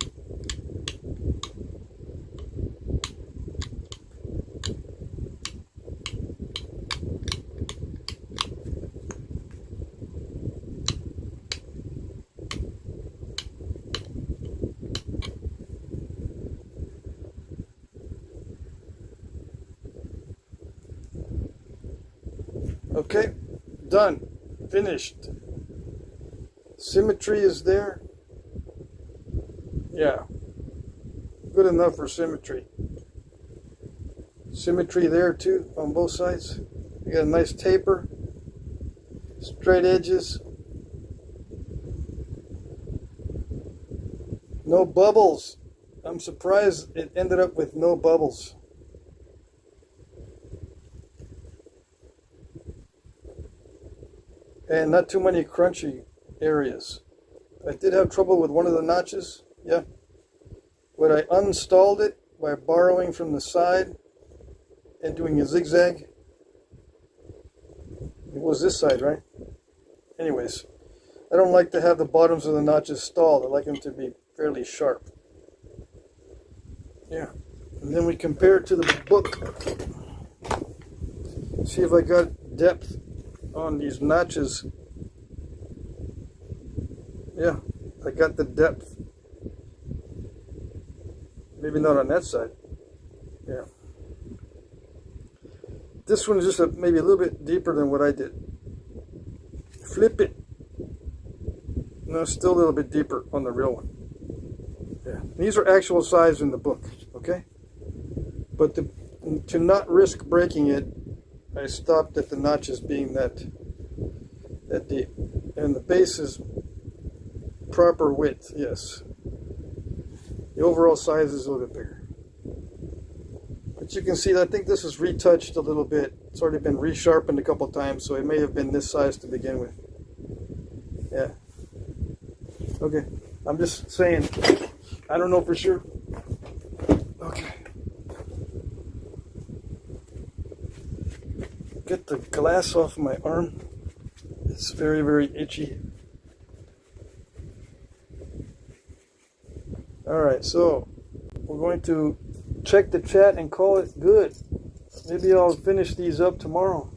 Okay, done, finished. Symmetry is there. Yeah, good enough for symmetry. Symmetry there too on both sides. You got a nice taper, straight edges, no bubbles. I'm surprised it ended up with no bubbles. And not too many crunchy areas. I did have trouble with one of the notches, yeah. But I uninstalled it by borrowing from the side and doing a zigzag. It was this side, right? Anyways, I don't like to have the bottoms of the notches stalled. I like them to be fairly sharp. Yeah. And then we compare it to the book. See if I got depth on these notches. Yeah, I got the depth. Maybe not on that side. Yeah. This one is just maybe a little bit deeper than what I did. Flip it. No, still a little bit deeper on the real one. Yeah. These are actual size in the book, okay? But to not risk breaking it, I stopped at the notches being that deep. And the base is proper width, yes. The overall size is a little bit bigger. But you can see that I think this is retouched a little bit. It's already been resharpened a couple times, so it may have been this size to begin with. Yeah. Okay. I'm just saying, I don't know for sure. Okay. Get the glass off my arm. It's very, very itchy. Alright, so we're going to check the chat and call it good. Maybe I'll finish these up tomorrow.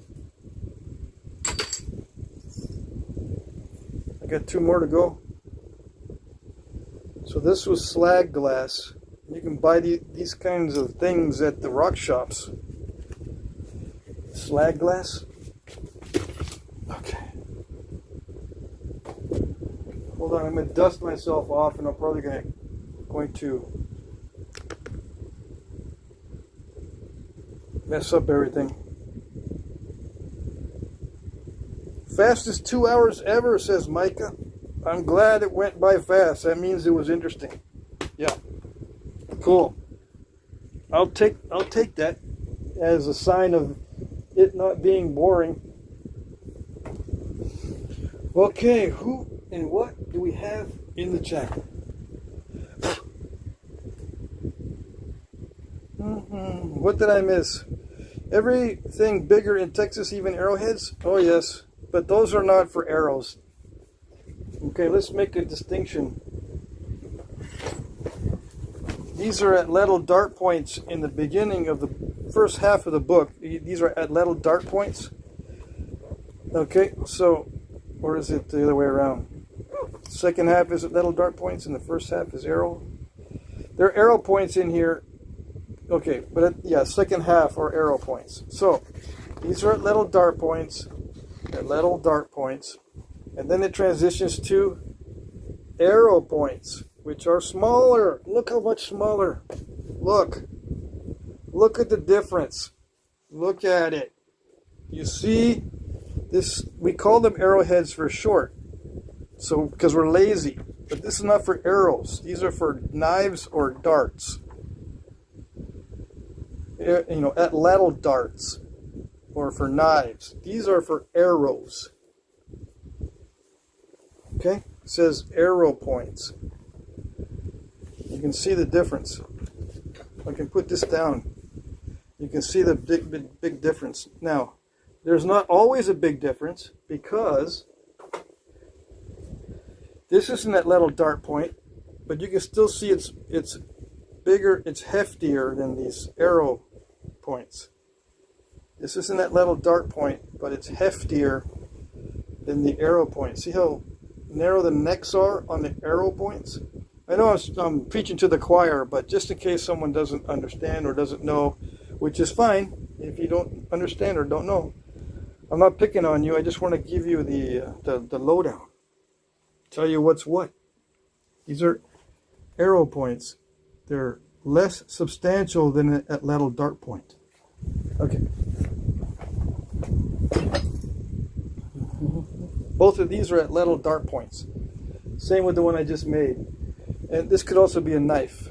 I got 2 more to go. So this was slag glass. You can buy these kinds of things at the rock shops. Slag glass. Okay. Hold on, I'm going to dust myself off and I'm probably going to mess up everything. Fastest 2 hours ever, says Micah. I'm glad it went by fast. That means it was interesting. Yeah. Cool. I'll take that as a sign of it not being boring. Okay, who and what do we have in the chat? What did I miss? Everything bigger in Texas, even arrowheads? Oh yes, but those are not for arrows. Okay, let's make a distinction. These are at level dart points in the beginning of the first half of the book. These are at level dart points. Okay, so, or is it the other way around? Second half is at level dart points and the first half is arrow. There are arrow points in here. Okay, but yeah, second half are arrow points. So, these are at level dart points, and then it transitions to arrow points, which are smaller. Look how much smaller. Look at the difference. Look at it. You see this? We call them arrowheads for short, so because we're lazy. But this is not for arrows. These are for knives or darts. You know, at ladle darts or for knives. These are for arrows. Okay? It says arrow points. You can see the difference. I can put this down. You can see the big difference. Now, there's not always a big difference because this isn't at ladle dart point, but you can still see it's bigger, it's heftier than these arrow points. This isn't that level dart point, but it's heftier than the arrow point. See how narrow the necks are on the arrow points? I know I'm preaching to the choir, but just in case someone doesn't understand or doesn't know, which is fine if you don't understand or don't know. I'm not picking on you. I just want to give you the lowdown. Tell you what's what. These are arrow points. They're less substantial than at ladle dart point. Okay. Both of these are at ladle dart points. Same with the one I just made. And this could also be a knife.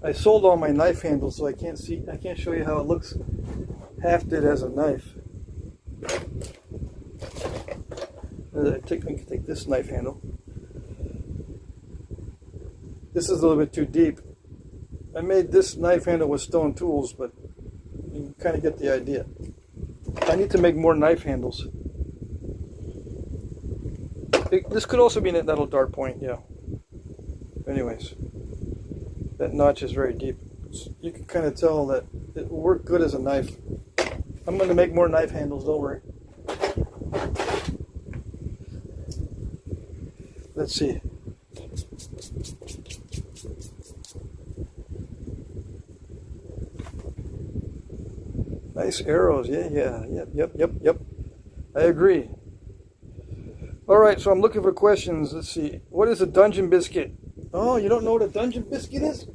I sold all my knife handles, so I can't show you how it looks hafted as a knife. I can take this knife handle. This is a little bit too deep. I made this knife handle with stone tools, but you kind of get the idea. I need to make more knife handles. This could also be a metal dart point, yeah. Anyways, that notch is very deep. You can kind of tell that it will work good as a knife. I'm going to make more knife handles, don't worry. Let's see. Nice arrows, yep. I agree. Alright, so I'm looking for questions. Let's see. What is a dungeon biscuit? Oh, you don't know what a dungeon biscuit is?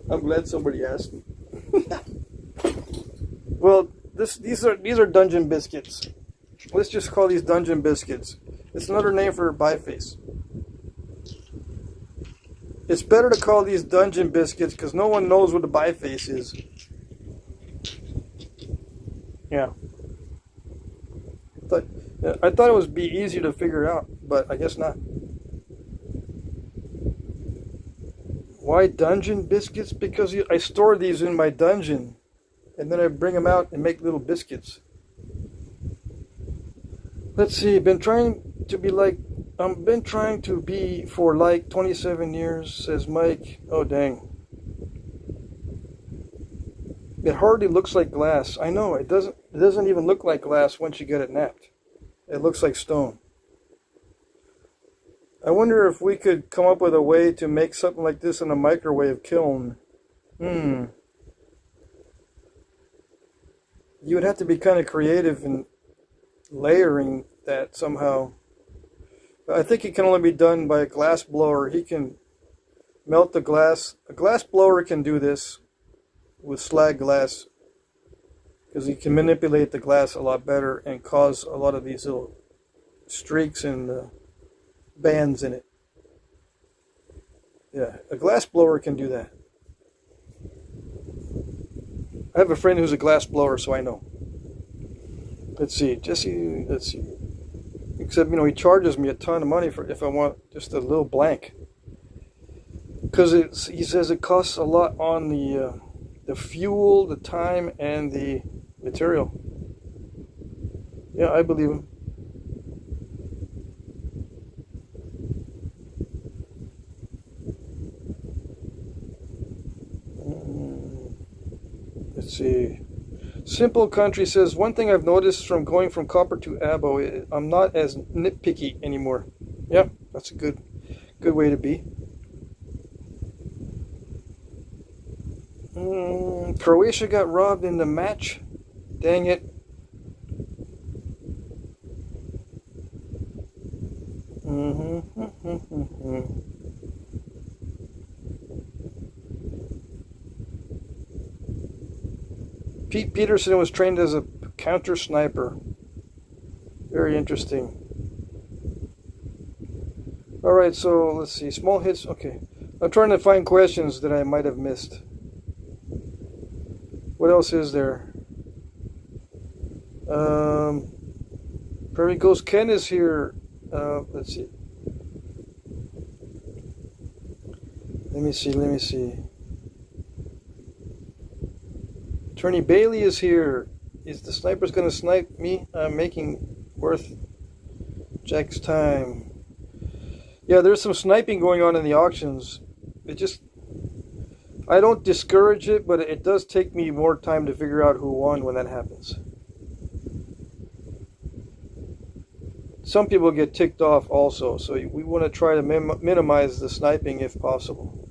I'm glad somebody asked me. Well, these are dungeon biscuits. Let's just call these dungeon biscuits. It's another name for biface. It's better to call these dungeon biscuits because no one knows what a biface is. Yeah. I thought it would be easier to figure out, but I guess not. Why dungeon biscuits? Because I store these in my dungeon, and then I bring them out and make little biscuits. Let's see. I've been trying to be for like 27 years, says Mike. Oh dang. It hardly looks like glass. I know, it doesn't even look like glass once you get it knapped. It looks like stone. I wonder if we could come up with a way to make something like this in a microwave kiln. You would have to be kind of creative in layering that somehow. I think it can only be done by a glass blower. He can melt the glass. A glass blower can do this with slag glass because he can manipulate the glass a lot better and cause a lot of these little streaks and bands in it. Yeah, a glass blower can do that. I have a friend who's a glass blower, so I know. Let's see, Jesse, let's see. Except, he charges me a ton of money for if I want just a little blank. Because he says it costs a lot on the fuel, the time, and the material. Yeah, I believe him. Let's see. Simple Country says, one thing I've noticed from going from copper to abo, I'm not as nitpicky anymore. Yeah, that's a good way to be. Croatia got robbed in the match. Dang it. Pete Peterson was trained as a counter sniper. Very interesting. Alright, so let's see. Small hits. Okay. I'm trying to find questions that I might have missed. What else is there? Prairie Ghost Ken is here. Let's see. Let me see. Attorney Bailey is here. Is the sniper's going to snipe me? I'm making worth Jack's time. Yeah, there's some sniping going on in the auctions. I don't discourage it, but it does take me more time to figure out who won when that happens. Some people get ticked off also, so we want to try to minimize the sniping if possible.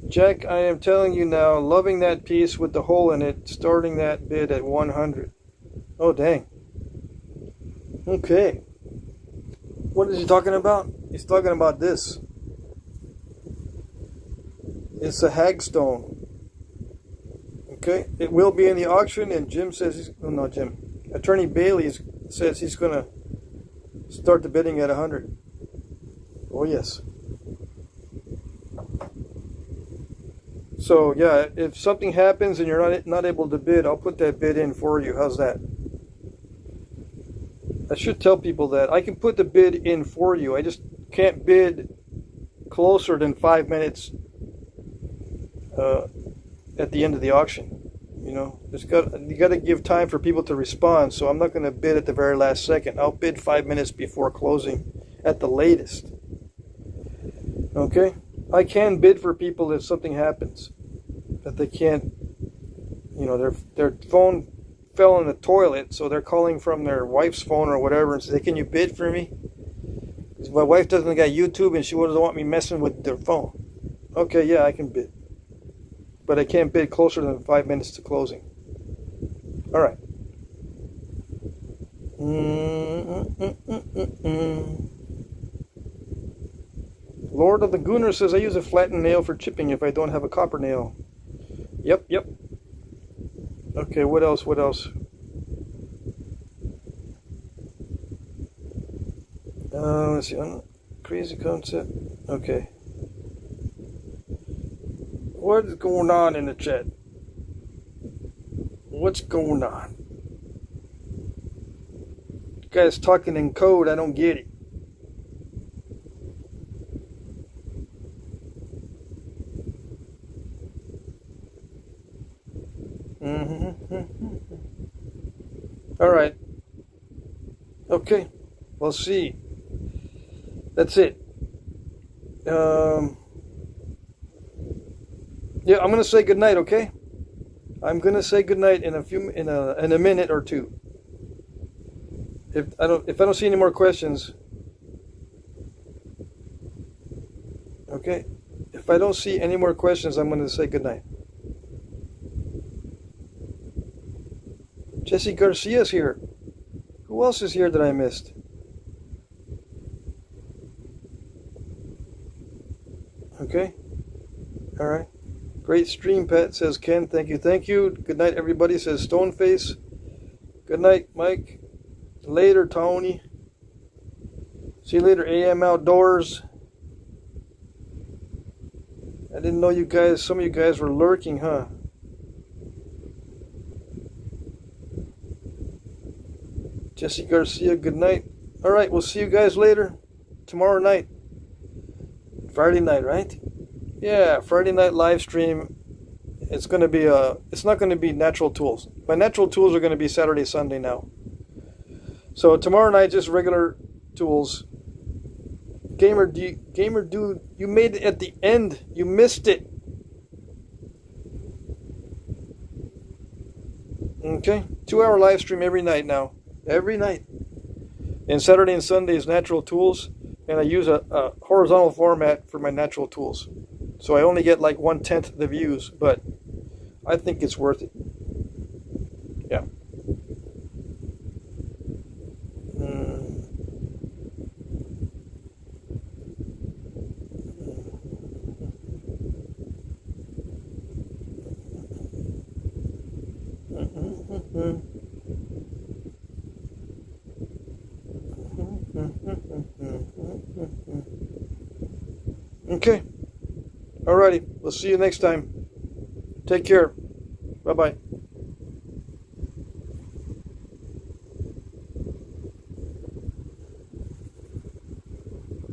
Jack, I am telling you now, loving that piece with the hole in it, starting that bid at 100. Oh, dang. Okay. What is he talking about? He's talking about this. It's a hagstone. Okay, it will be in the auction, and Jim says Attorney Bailey says he's going to start the bidding at 100. Oh, yes. So, yeah, if something happens and you're not able to bid, I'll put that bid in for you. How's that? I should tell people that. I can put the bid in for you. I just can't bid closer than 5 minutes at the end of the auction. You know, you got to give time for people to respond. So I'm not going to bid at the very last second. I'll bid 5 minutes before closing at the latest. Okay? I can bid for people if something happens that they can't, you know, their phone fell in the toilet, so they're calling from their wife's phone or whatever and say, "Can you bid for me? Because my wife doesn't got YouTube and she doesn't want me messing with their phone." Okay, yeah, I can bid. But I can't bid closer than 5 minutes to closing. All right. Lord of the Gooner says, "I use a flattened nail for chipping if I don't have a copper nail." Yep. Okay, what else? Let's see. Crazy concept. Okay. What is going on in the chat? What's going on? You guys talking in code, I don't get it. All right. Okay. We'll see. That's it. Yeah, I'm gonna say goodnight. Okay. I'm gonna say goodnight in a minute or two. If I don't see any more questions. Okay. If I don't see any more questions, I'm gonna say goodnight. Jesse Garcia's here. Who else is here that I missed? Okay. All right. Great stream, Pat, says Ken. Thank you. Good night, everybody, says Stoneface. Good night, Mike. Later, Tony. See you later, AM Outdoors. I didn't know you guys, some of you guys were lurking, huh? Jesse Garcia, good night. All right, we'll see you guys later. Tomorrow night. Friday night, right? Yeah, Friday night live stream. It's going to be it's not going to be natural tools. My natural tools are going to be Saturday, Sunday now. So tomorrow night, just regular tools. Gamer dude, you made it at the end. You missed it. Okay, 2-hour live stream every night now. Every night. And Saturday and Sunday is natural tools. And I use a horizontal format for my natural tools. So I only get like 1/10 the views, but I think it's worth it. Yeah. Okay. Alrighty. We'll see you next time. Take care. Bye-bye.